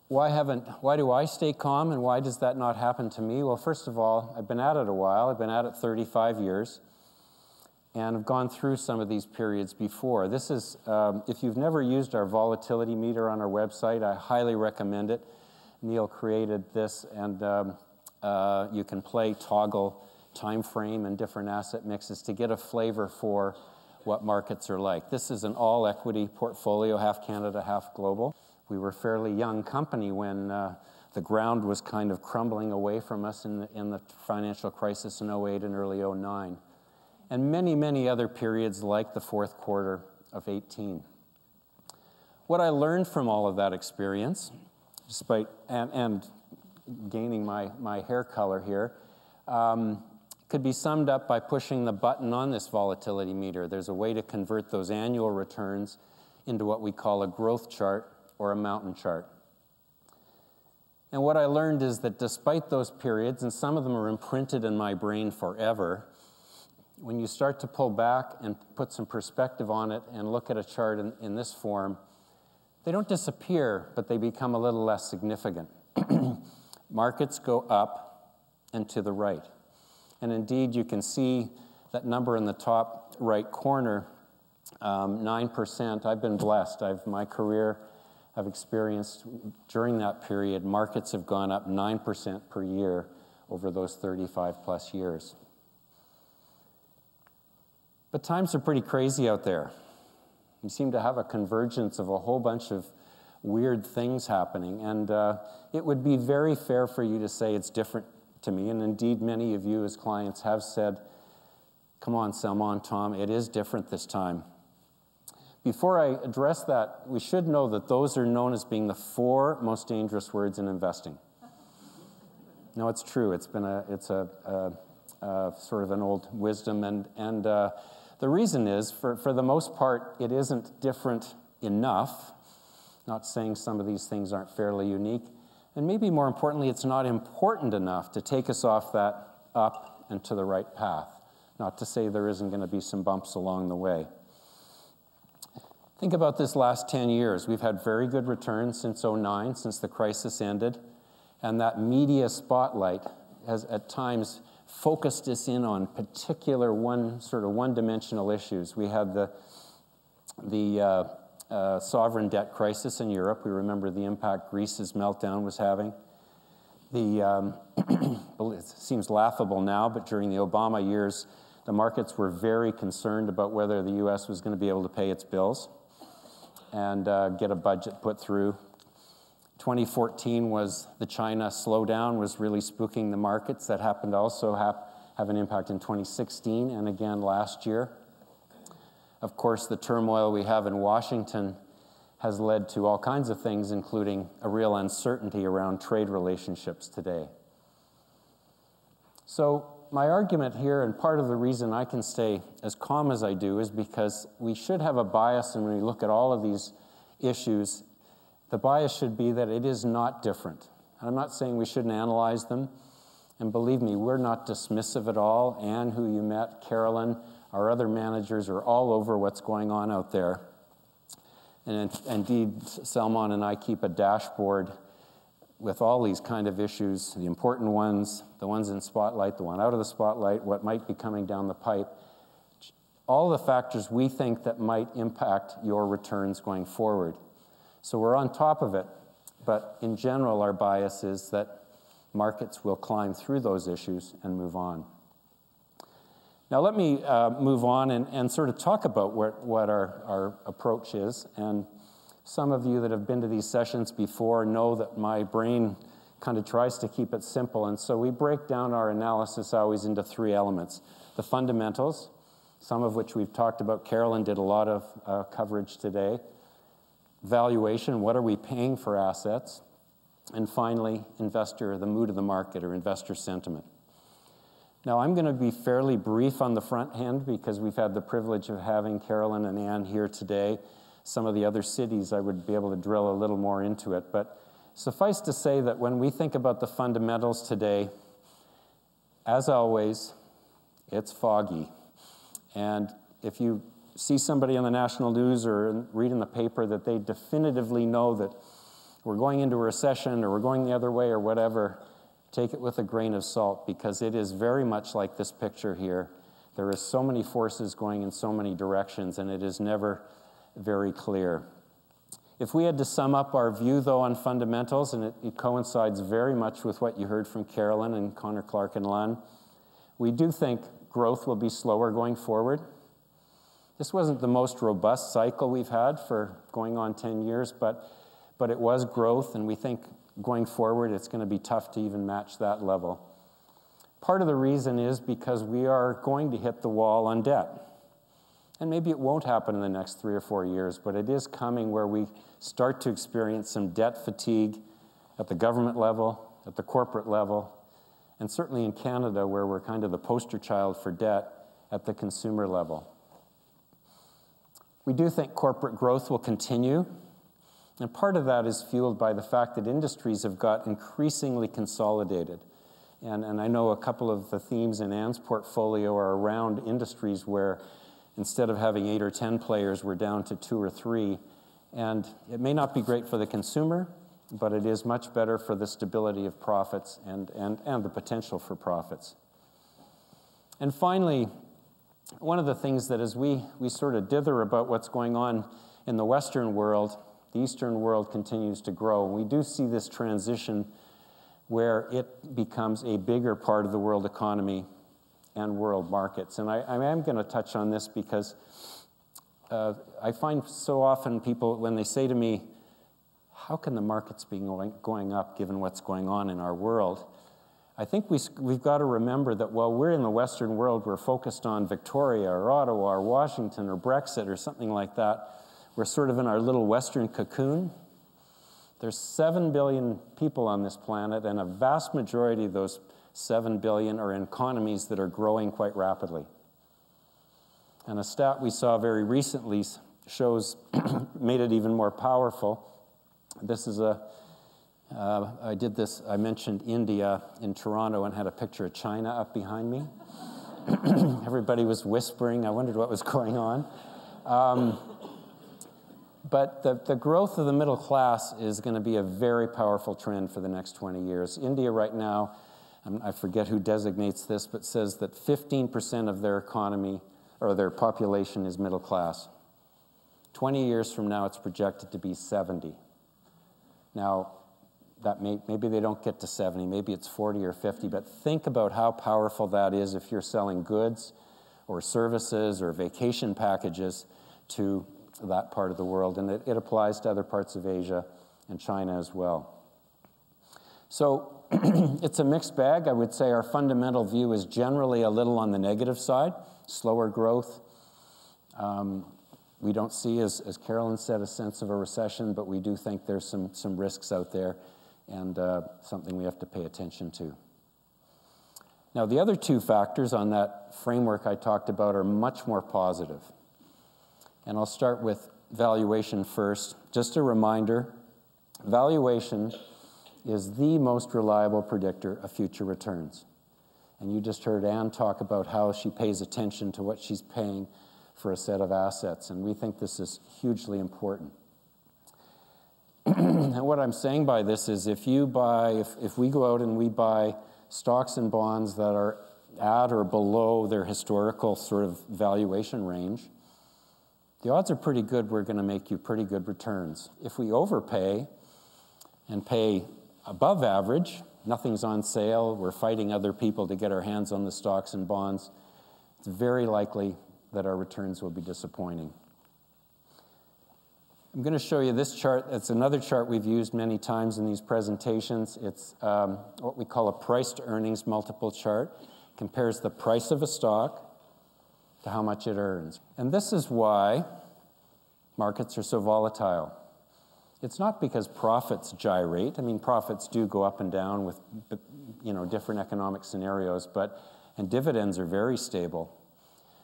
Why do I stay calm, and why does that not happen to me? Well, first of all, I've been at it a while. I've been at it 35 years, and I've gone through some of these periods before. This is, if you've never used our volatility meter on our website, I highly recommend it. Neil created this, and you can play toggle time frame and different asset mixes to get a flavor for what markets are like. This is an all-equity portfolio, half Canada, half global. We were a fairly young company when the ground was kind of crumbling away from us in the financial crisis in 08 and early 09. And many, many other periods like the fourth quarter of 18. What I learned from all of that experience, despite and gaining my hair color here, could be summed up by pushing the button on this volatility meter. There's a way to convert those annual returns into what we call a growth chart or a mountain chart. And what I learned is that despite those periods, and some of them are imprinted in my brain forever, when you start to pull back and put some perspective on it and look at a chart in this form, they don't disappear, but they become a little less significant. Markets go up and to the right. And indeed, you can see that number in the top right corner, 9%. I've been blessed. My career, I've experienced during that period, markets have gone up 9% per year over those 35 plus years. But times are pretty crazy out there. You seem to have a convergence of a whole bunch of weird things happening, and it would be very fair for you to say it's different to me, and indeed many of you as clients have said, come on, Salman, Tom, it is different this time. Before I address that, we should know that those are known as being the 4 most dangerous words in investing. No, it's true. It's a sort of an old wisdom, and the reason is, for the most part, it isn't different enough. Not saying some of these things aren't fairly unique, and maybe more importantly, it's not important enough to take us off that up and to the right path. Not to say there isn't going to be some bumps along the way. Think about this last 10 years. We've had very good returns since '09, since the crisis ended, and that media spotlight has at times focused us in on particular one-dimensional issues. We had the sovereign debt crisis in Europe. We remember the impact Greece's meltdown was having. It seems laughable now, but during the Obama years, the markets were very concerned about whether the U.S. was going to be able to pay its bills and get a budget put through. 2014 was the China slowdown, was really spooking the markets. That happened to also have an impact in 2016 and again last year. Of course, the turmoil we have in Washington has led to all kinds of things, including a real uncertainty around trade relationships today. So my argument here, and part of the reason I can stay as calm as I do, is because we should have a bias, and when we look at all of these issues, the bias should be that it is not different. And I'm not saying we shouldn't analyze them, and believe me, we're not dismissive at all. Anne, who you met, Carolyn, our other managers are all over what's going on out there. And indeed, Salman and I keep a dashboard with all these kind of issues, the important ones, the ones in spotlight, the one out of the spotlight, what might be coming down the pipe, all the factors we think that might impact your returns going forward. So we're on top of it, but in general, our bias is that markets will climb through those issues and move on. Now let me move on and sort of talk about what our approach is. And some of you that have been to these sessions before know that my brain kind of tries to keep it simple. And so we break down our analysis always into 3 elements. The fundamentals, some of which we've talked about. Carolyn did a lot of coverage today. Valuation, what are we paying for assets? And finally, the mood of the market or investor sentiment. Now, I'm going to be fairly brief on the front end because we've had the privilege of having Carolyn and Anne here today. Some of the other cities, I would be able to drill a little more into it. But suffice to say that when we think about the fundamentals today, as always, it's foggy. And if you see somebody on the national news or read in the paper that they definitively know that we're going into a recession or we're going the other way or whatever, take it with a grain of salt, because it is very much like this picture here. There are so many forces going in so many directions, and it is never very clear. If we had to sum up our view, though, on fundamentals, and it coincides very much with what you heard from Carolyn and Connor Clark and Len, we do think growth will be slower going forward. This wasn't the most robust cycle we've had for going on 10 years, but it was growth, and we think going forward it's going to be tough to even match that level. Part of the reason is because we are going to hit the wall on debt. And maybe it won't happen in the next 3 or 4 years, but it is coming where we start to experience some debt fatigue at the government level, at the corporate level, and certainly in Canada, where we're kind of the poster child for debt, at the consumer level. We do think corporate growth will continue, And part of that is fueled by the fact that industries have got increasingly consolidated. And I know a couple of the themes in Anne's portfolio are around industries where instead of having 8 or 10 players, we're down to 2 or 3. And it may not be great for the consumer, but it is much better for the stability of profits and the potential for profits. And finally, one of the things that as we sort of dither about what's going on in the Western world, the Eastern world continues to grow. We do see this transition where it becomes a bigger part of the world economy and world markets. And I am going to touch on this because I find so often people, when they say to me, how can the markets be going up given what's going on in our world? I think we've got to remember that while we're in the Western world, we're focused on Victoria or Ottawa or Washington or Brexit or something like that. We're sort of in our little Western cocoon. There's 7 billion people on this planet, and a vast majority of those 7 billion are in economies that are growing quite rapidly. And a stat we saw very recently shows, made it even more powerful. This is I mentioned India in Toronto and had a picture of China up behind me. Everybody was whispering. I wondered what was going on. But the growth of the middle class is going to be a very powerful trend for the next 20 years. India right now, I forget who designates this, but says that 15% of their economy or their population is middle class. 20 years from now, it's projected to be 70. Now, that maybe they don't get to 70, maybe it's 40 or 50, but think about how powerful that is if you're selling goods or services or vacation packages to that part of the world, and it applies to other parts of Asia and China as well. So it's a mixed bag. I would say our fundamental view is generally a little on the negative side, slower growth. We don't see, as Carolyn said, a sense of a recession, but we do think there's some risks out there and something we have to pay attention to. Now, the other two factors on that framework I talked about are much more positive. And I'll start with valuation first. Just a reminder, valuation is the most reliable predictor of future returns. And you just heard Anne talk about how she pays attention to what she's paying for a set of assets, and we think this is hugely important. And what I'm saying by this is if we go out and we buy stocks and bonds that are at or below their historical sort of valuation range, the odds are pretty good we're going to make you pretty good returns. If we overpay and pay above average, nothing's on sale, we're fighting other people to get our hands on the stocks and bonds, it's very likely that our returns will be disappointing. I'm going to show you this chart. It's another chart we've used many times in these presentations. It's what we call a price-to-earnings multiple chart. It compares the price of a stock to how much it earns. And this is why markets are so volatile. It's not because profits gyrate. I mean, profits do go up and down with different economic scenarios, and dividends are very stable.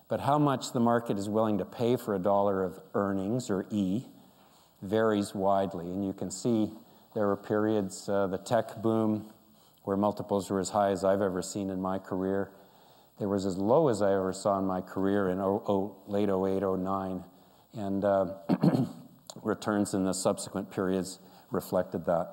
But how much the market is willing to pay for a dollar of earnings, or E, varies widely. And you can see there were periods, the tech boom, where multiples were as high as I've ever seen in my career. There was as low as I ever saw in my career in late 08, 09. And returns in the subsequent periods reflected that.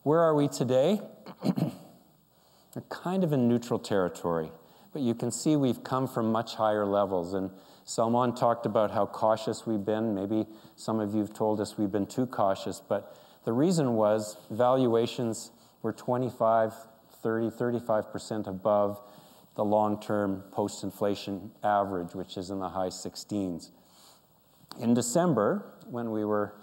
Where are we today? We're kind of in neutral territory. But you can see we've come from much higher levels. And Salman talked about how cautious we've been. Maybe some of you have told us we've been too cautious. But the reason was valuations were 25, 30, 35% above the long-term post-inflation average, which is in the high 16s. In December, when we were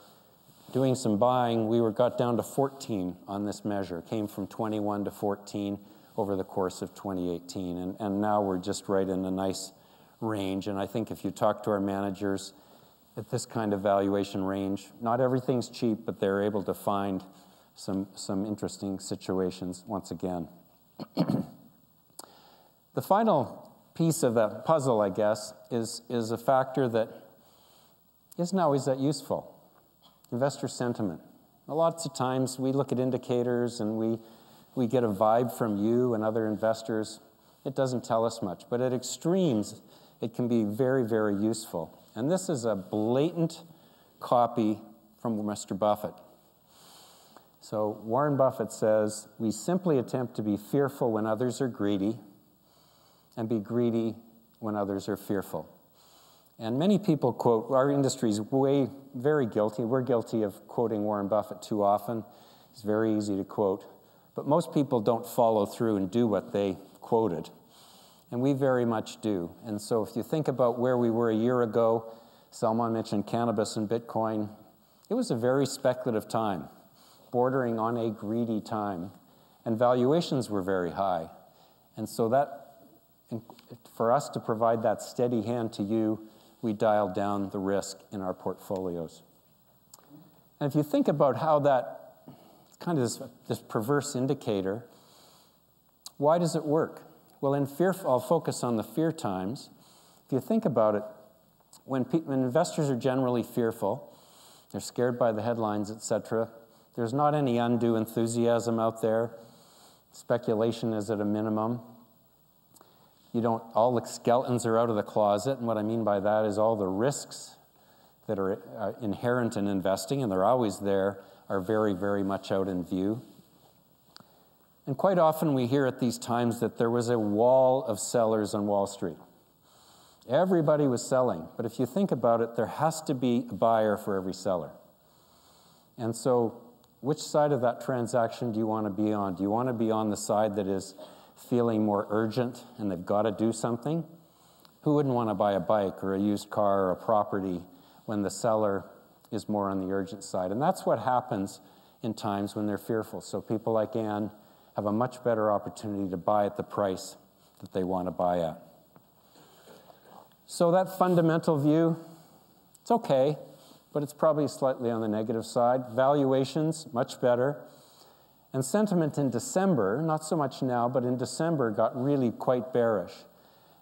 doing some buying, we got down to 14 on this measure. It came from 21 to 14 over the course of 2018. And now we're just right in a nice range. And I think if you talk to our managers at this kind of valuation range, not everything's cheap, but they're able to find some interesting situations once again. The final piece of the puzzle, I guess, is a factor that isn't always that useful. investor sentiment. Lots of times we look at indicators and we get a vibe from you and other investors. It doesn't tell us much, but at extremes, it can be very, very useful. And this is a blatant copy from Mr. Buffett. So Warren Buffett says, "We simply attempt to be fearful when others are greedy and be greedy when others are fearful." And many people quote, our industry's very guilty. We're guilty of quoting Warren Buffett too often. It's very easy to quote. But most people don't follow through and do what they quoted. And we very much do. And so if you think about where we were a year ago, Salman mentioned cannabis and Bitcoin. It was a very speculative time, bordering on a greedy time. And valuations were very high. And so that, for us to provide that steady hand to you, we dialed down the risk in our portfolios. And if you think about how that, kind of this perverse indicator, why does it work? Well, I'll focus on the fear times. If you think about it, when investors are generally fearful, they're scared by the headlines, etc., there's not any undue enthusiasm out there. Speculation is at a minimum. All the skeletons are out of the closet, and what I mean by that is all the risks that are inherent in investing, and they're always there, are very, very much out in view. And quite often we hear at these times that there was a wall of sellers on Wall Street. Everybody was selling, but if you think about it, there has to be a buyer for every seller. And so which side of that transaction do you want to be on? Do you want to be on the side that is feeling more urgent and they've got to do something? Who wouldn't want to buy a bike or a used car or a property when the seller is more on the urgent side? And that's what happens in times when they're fearful. So people like Anne have a much better opportunity to buy at the price that they want to buy at. So that fundamental view, it's okay, but it's probably slightly on the negative side. Valuations, much better. And sentiment in December, not so much now, but in December got really quite bearish.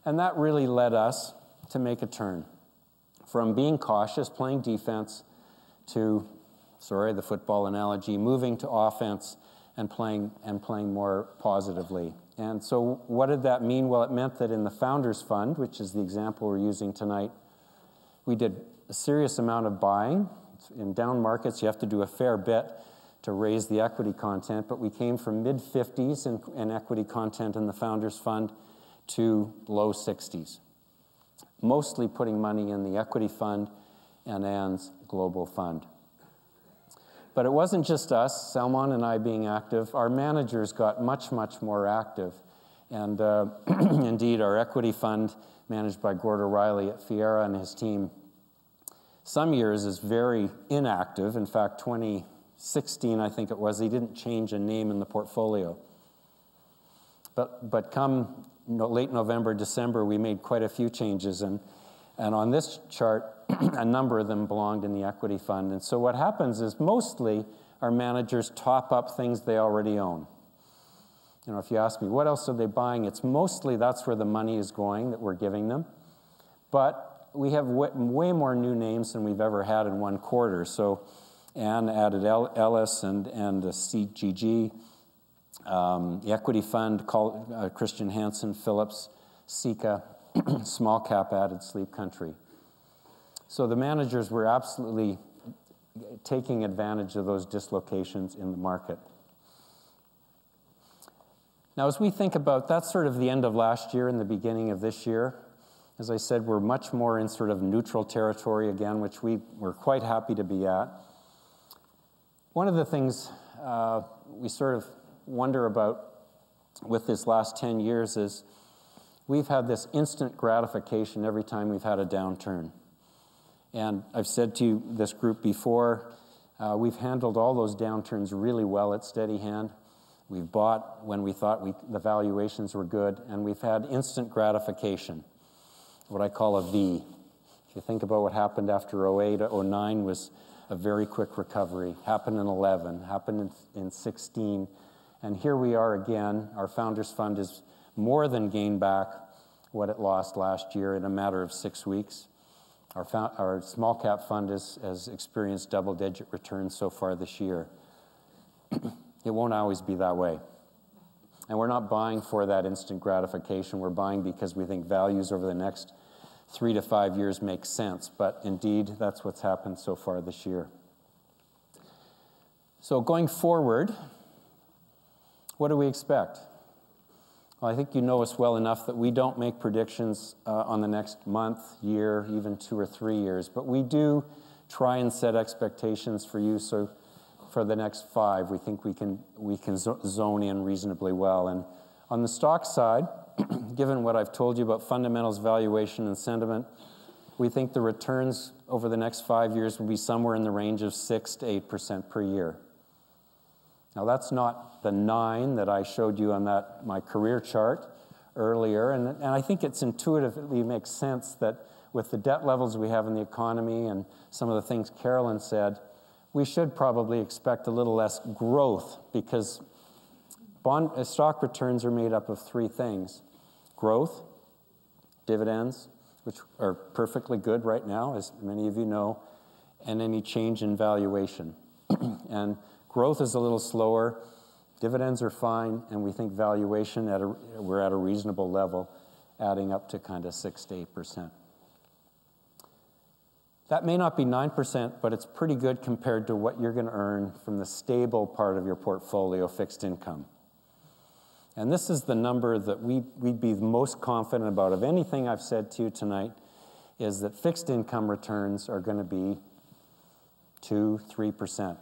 And that really led us to make a turn from being cautious, playing defense, to, sorry, the football analogy, moving to offense and playing more positively. And so what did that mean? Well, it meant that in the Founders Fund, which is the example we're using tonight, we did a serious amount of buying. In down markets, you have to do a fair bit to raise the equity content, but we came from mid-50s in equity content in the Founders Fund to low 60s, mostly putting money in the equity fund and Anne's global fund. But it wasn't just us, Salman and I being active. Our managers got much, much more active. And indeed, our equity fund, managed by Gord O'Reilly at Fiera and his team, some years is very inactive. In fact, 2016, I think it was, he didn't change a name in the portfolio. But come late November, December, we made quite a few changes. And on this chart, a number of them belonged in the equity fund. And so what happens is mostly our managers top up things they already own. You know, if you ask me, what else are they buying? It's mostly that's where the money is going that we're giving them. But we have way more new names than we've ever had in one quarter. So Anne added Ellis and CGG, the equity fund called Christian Hansen, Phillips, Sika, small cap added Sleep Country. So the managers were absolutely taking advantage of those dislocations in the market. Now, as we think about, that's sort of the end of last year and the beginning of this year. As I said, we're much more in sort of neutral territory again, which we're quite happy to be at. One of the things we sort of wonder about with this last 10 years is we've had this instant gratification every time we've had a downturn. And I've said to you, this group before, we've handled all those downturns really well at Steadyhand. We've bought when we thought the valuations were good, and we've had instant gratification, what I call a V. If you think about what happened after 08, 09 was a very quick recovery. Happened in 11, happened in 16, and here we are again. Our Founders Fund has more than gained back what it lost last year in a matter of 6 weeks. Our small cap fund has experienced double-digit returns so far this year. It won't always be that way. And we're not buying for that instant gratification. We're buying because we think values over the next 3 to 5 years make sense. But indeed, that's what's happened so far this year. So going forward, what do we expect? Well, I think you know us well enough that we don't make predictions on the next month, year, even 2 or 3 years, but we do try and set expectations for you. So for the next 5, we think we can zone in reasonably well. And on the stock side, given what I've told you about fundamentals, valuation, and sentiment, we think the returns over the next 5 years will be somewhere in the range of 6 to 8% per year. Now, that's not the 9 that I showed you on my career chart earlier, and I think it's intuitively makes sense that with the debt levels we have in the economy and some of the things Carolyn said, we should probably expect a little less growth because stock returns are made up of 3 things: growth, dividends, which are perfectly good right now, as many of you know, and any change in valuation. And growth is a little slower, dividends are fine, and we think valuation, we're at a reasonable level, adding up to kind of 6 to 8%. That may not be 9%, but it's pretty good compared to what you're going to earn from the stable part of your portfolio, fixed income. And this is the number that we'd be most confident about of anything I've said to you tonight, is that fixed income returns are going to be 2, 3%.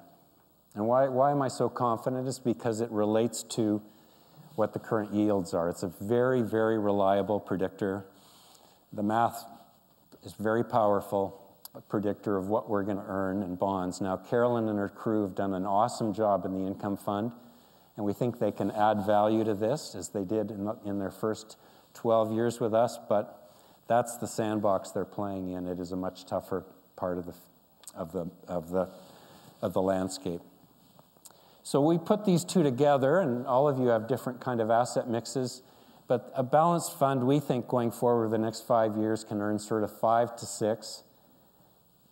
And why am I so confident? It's because it relates to what the current yields are. It's a very, very reliable predictor. The math is very powerful, a predictor of what we're going to earn in bonds. Now, Carolyn and her crew have done an awesome job in the income fund, and we think they can add value to this, as they did in their first 12 years with us, but that's the sandbox they're playing in. It is a much tougher part of the landscape. So we put these two together, and all of you have different kind of asset mixes, but a balanced fund, we think, going forward the next 5 years can earn sort of 5 to 6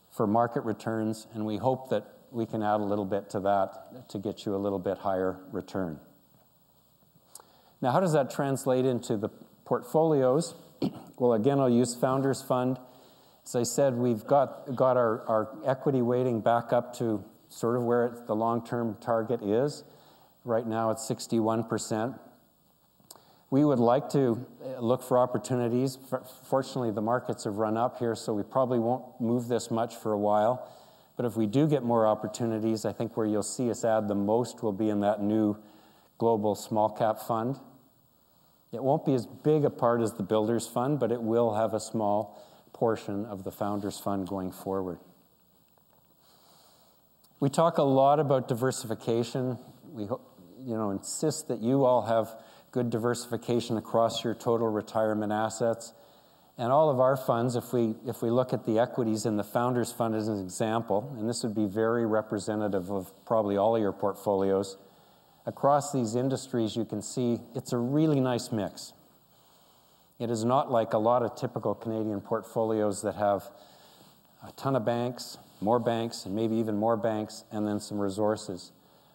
for market returns, and we hope that we can add a little bit to that to get you a little bit higher return. Now, how does that translate into the portfolios? Well, again, I'll use Founders Fund. As I said, we've got our equity weighting back up to sort of where the long-term target is. Right now it's 61%. We would like to look for opportunities. Fortunately, the markets have run up here, so we probably won't move this much for a while. But if we do get more opportunities, I think where you'll see us add the most will be in that new global small cap fund. It won't be as big a part as the Builders Fund, but it will have a small portion of the Founders Fund going forward. We talk a lot about diversification. We insist that you all have good diversification across your total retirement assets. And all of our funds, if we look at the equities in the Founders Fund as an example, and this would be very representative of probably all of your portfolios, across these industries you can see it's a really nice mix. It is not like a lot of typical Canadian portfolios that have a ton of banks, more banks, and maybe even more banks, and then some resources.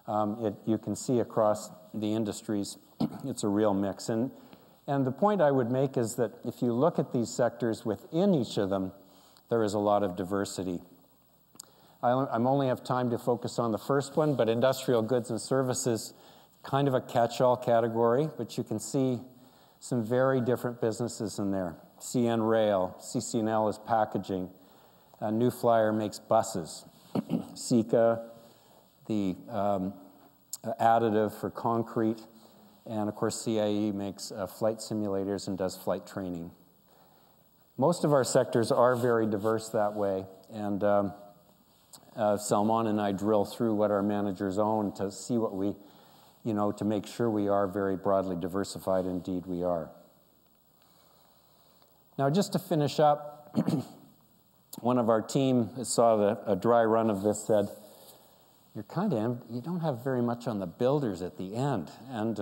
You can see across the industries, it's a real mix. And the point I would make is that if you look at these sectors within each of them, there is a lot of diversity. I only have time to focus on the first one, but industrial goods and services, kind of a catch-all category, but you can see some very different businesses in there. CN Rail, CCNL is packaging, New Flyer makes buses, Sika, the additive for concrete, and of course CIE makes flight simulators and does flight training. Most of our sectors are very diverse that way, and Salman and I drill through what our managers own to see what we, to make sure we are very broadly diversified. Indeed we are. Now just to finish up, one of our team saw a dry run of this, said, you don't have very much on the builders at the end. And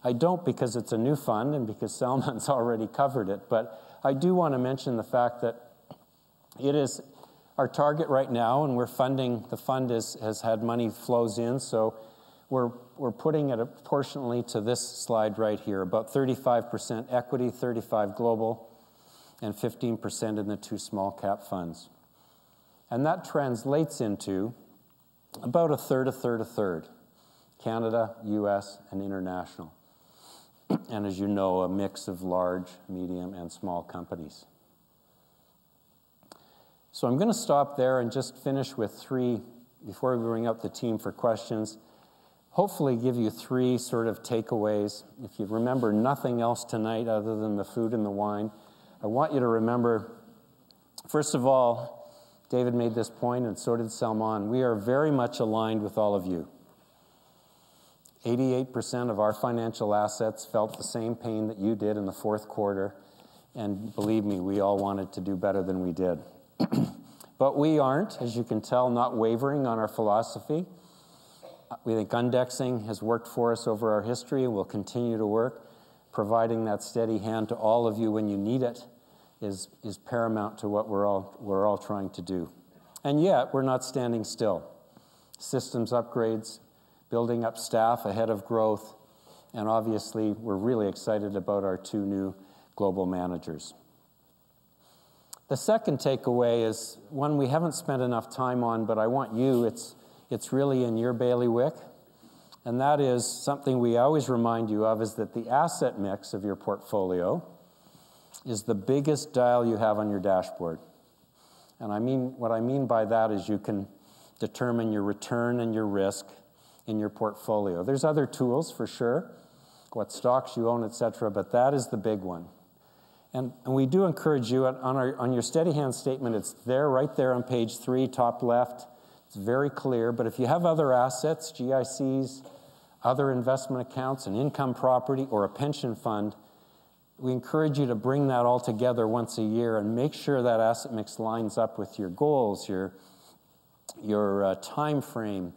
I don't, because it's a new fund and because Salman's already covered it, but I do want to mention the fact that It is our target right now, and we're funding, the fund has had money flows in, so we're putting it proportionally to this slide right here, about 35% equity, 35% global, and 15% in the 2 small cap funds. And that translates into about a third, Canada, US, and international. And as you know, a mix of large, medium, and small companies. So I'm going to stop there and just finish with 3, before we bring up the team for questions, hopefully give you 3 sort of takeaways. If you remember nothing else tonight other than the food and the wine, I want you to remember, first of all, David made this point, and so did Salman. We are very much aligned with all of you. 88% of our financial assets felt the same pain that you did in the 4th quarter, and believe me, we all wanted to do better than we did. But we aren't, as you can tell, not wavering on our philosophy. We think indexing has worked for us over our history and will continue to work. Providing that steady hand to all of you when you need it is paramount to what we're all trying to do. And yet, we're not standing still. Systems upgrades, building up staff ahead of growth, and obviously, we're really excited about our 2 new global managers. The second takeaway is one we haven't spent enough time on, but I want you, it's really in your bailiwick, and that is something we always remind you of, is that the asset mix of your portfolio is the biggest dial you have on your dashboard. And what I mean by that is you can determine your return and your risk in your portfolio. There's other tools for sure, what stocks you own, etc., but that is the big one. And we do encourage you, on your Steadyhand statement, it's there, right there on page 3, top left. It's very clear, but if you have other assets, GICs, other investment accounts, an income property, or a pension fund, we encourage you to bring that all together once a year and make sure that asset mix lines up with your goals, your time frame,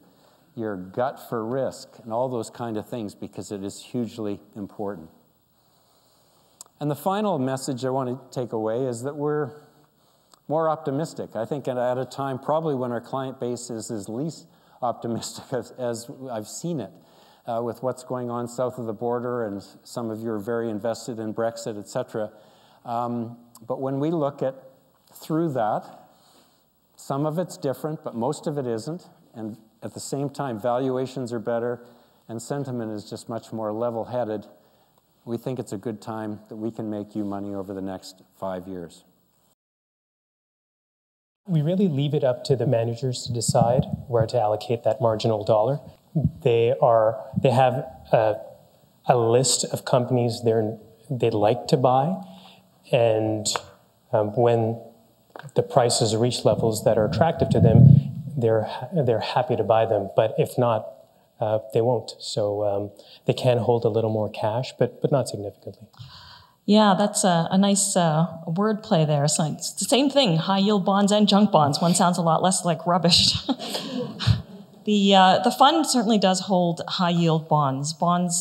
your gut for risk, and all those kind of things, because it is hugely important. And the final message I want to take away is that we're more optimistic. I think at a time probably when our client base is least optimistic as I've seen it with what's going on south of the border, and some of you are very invested in Brexit, etc. But when we look through that, some of it's different, but most of it isn't. And at the same time, valuations are better, and sentiment is just much more level-headed. We think it's a good time that we can make you money over the next 5 years. We really leave it up to the managers to decide where to allocate that marginal dollar. They have a list of companies they'd like to buy, and when the prices reach levels that are attractive to them, they're happy to buy them. But if not, they won't. So they can hold a little more cash, but not significantly. Yeah, that's a nice word play there. So it's the same thing, high yield bonds and junk bonds. One sounds a lot less like rubbish. The fund certainly does hold high yield bonds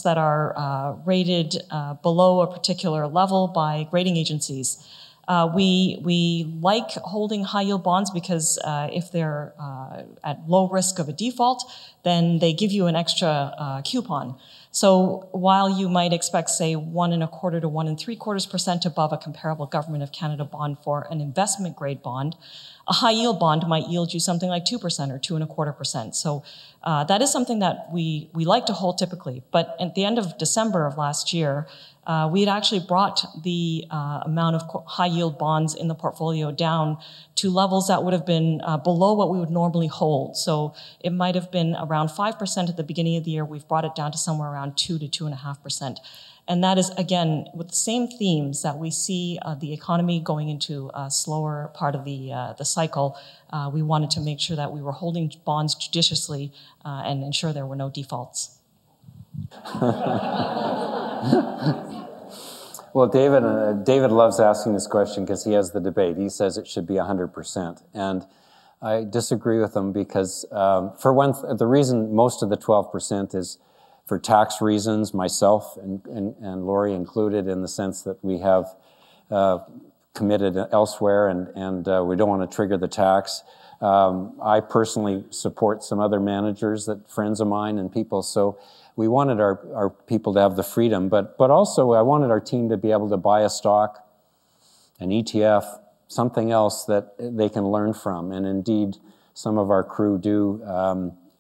that are rated below a particular level by rating agencies. We like holding high yield bonds because if they're at low risk of a default, then they give you an extra coupon. So while you might expect, say, 1.25% to 1.75% above a comparable Government of Canada bond for an investment grade bond, a high yield bond might yield you something like 2% or 2.25%. So that is something that we like to hold typically. But at the end of December of last year, we had actually brought the amount of high yield bonds in the portfolio down to levels that would have been below what we would normally hold. So it might have been around 5% at the beginning of the year. We've brought it down to somewhere around 2 to 2.5%. And that is, again, with the same themes that we see the economy going into a slower part of the cycle. We wanted to make sure that we were holding bonds judiciously and ensure there were no defaults. Well, David loves asking this question because he has the debate. He says it should be 100%. And I disagree with him because, for one, the reason most of the 12% is for tax reasons, myself and Lori included, in the sense that we have committed elsewhere, and we don't want to trigger the tax. I personally support some other managers, that friends of mine and people, so we wanted our people to have the freedom, but also I wanted our team to be able to buy a stock, an ETF, something else that they can learn from. And indeed, some of our crew do,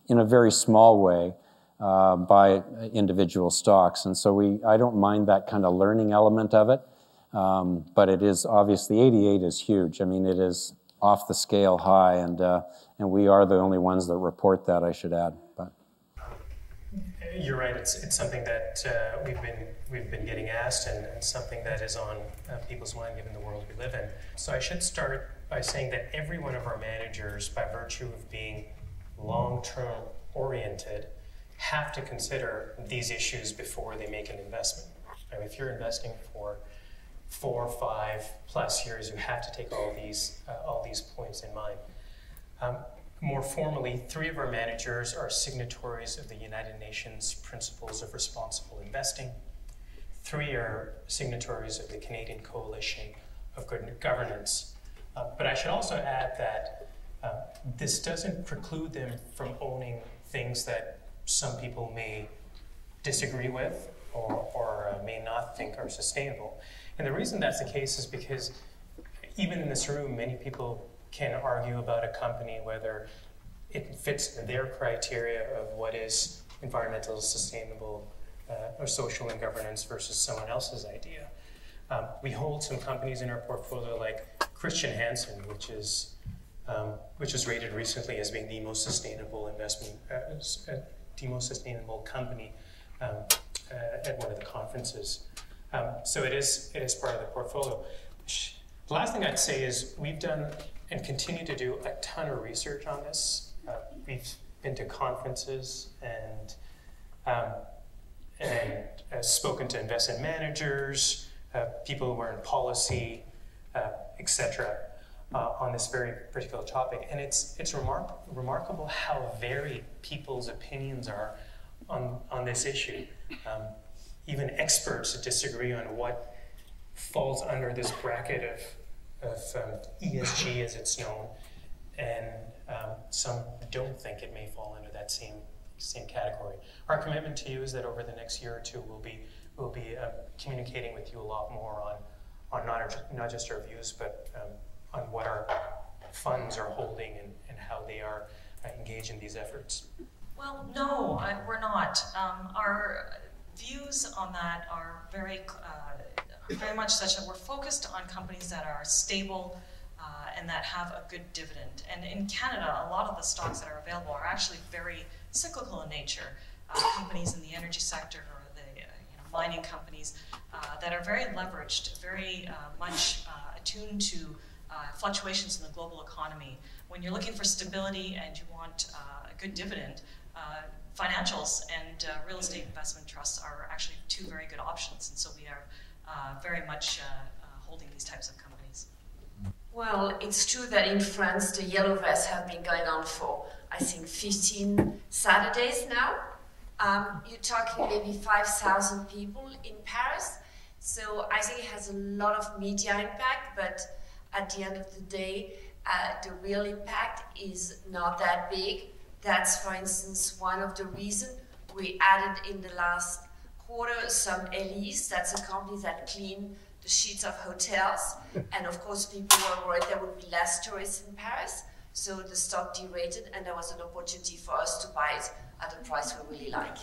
in a very small way, buy individual stocks. And so I don't mind that kind of learning element of it, but it is obviously, 88 is huge. I mean, it is off the scale high, and we are the only ones that report that, I should add. But you're right. It's something that we've been getting asked, and something that is on people's mind given the world we live in. So I should start by saying that every one of our managers, by virtue of being long-term oriented, have to consider these issues before they make an investment. Now, if you're investing for 4 or 5+ years, you have to take all these points in mind. More formally, 3 of our managers are signatories of the United Nations Principles of Responsible Investing. 3 are signatories of the Canadian Coalition of Good Governance. But I should also add that this doesn't preclude them from owning things that some people may disagree with or may not think are sustainable. And the reason that's the case is because even in this room, many people can argue about a company whether it fits their criteria of what is environmental, sustainable, or social and governance versus someone else's idea. We hold some companies in our portfolio like Christian Hansen, which is rated recently as being the most sustainable investment, the most sustainable company at one of the conferences. So it is part of the portfolio. The last thing I'd say is we've done and continue to do a ton of research on this. We've been to conferences and spoken to investment managers, people who are in policy, etc., on this very particular topic. And it's remarkable how varied people's opinions are on this issue. Even experts disagree on what falls under this bracket of ESG as it's known, and some don't think it may fall under that same category. Our commitment to you is that over the next year or two, we'll be communicating with you a lot more on not just our views, but on what our funds are holding and how they are engaged in these efforts. Well, no, we're not. Our views on that are very much such that we're focused on companies that are stable and that have a good dividend. And in Canada, a lot of the stocks that are available are actually very cyclical in nature. Companies in the energy sector or the mining companies that are very leveraged, very much attuned to fluctuations in the global economy. When you're looking for stability and you want a good dividend, financials and real estate investment trusts are actually 2 very good options, and so we are very much holding these types of companies. Well, it's true that in France the yellow vests have been going on for, I think, 15 Saturdays now. You're talking maybe 5,000 people in Paris, so I think it has a lot of media impact, but at the end of the day, the real impact is not that big. That's, for instance, one of the reasons we added in the last quarter some LEs. That's a company that clean the sheets of hotels. And of course, people were worried there would be less tourists in Paris. So the stock derated, and there was an opportunity for us to buy it at a price we really like.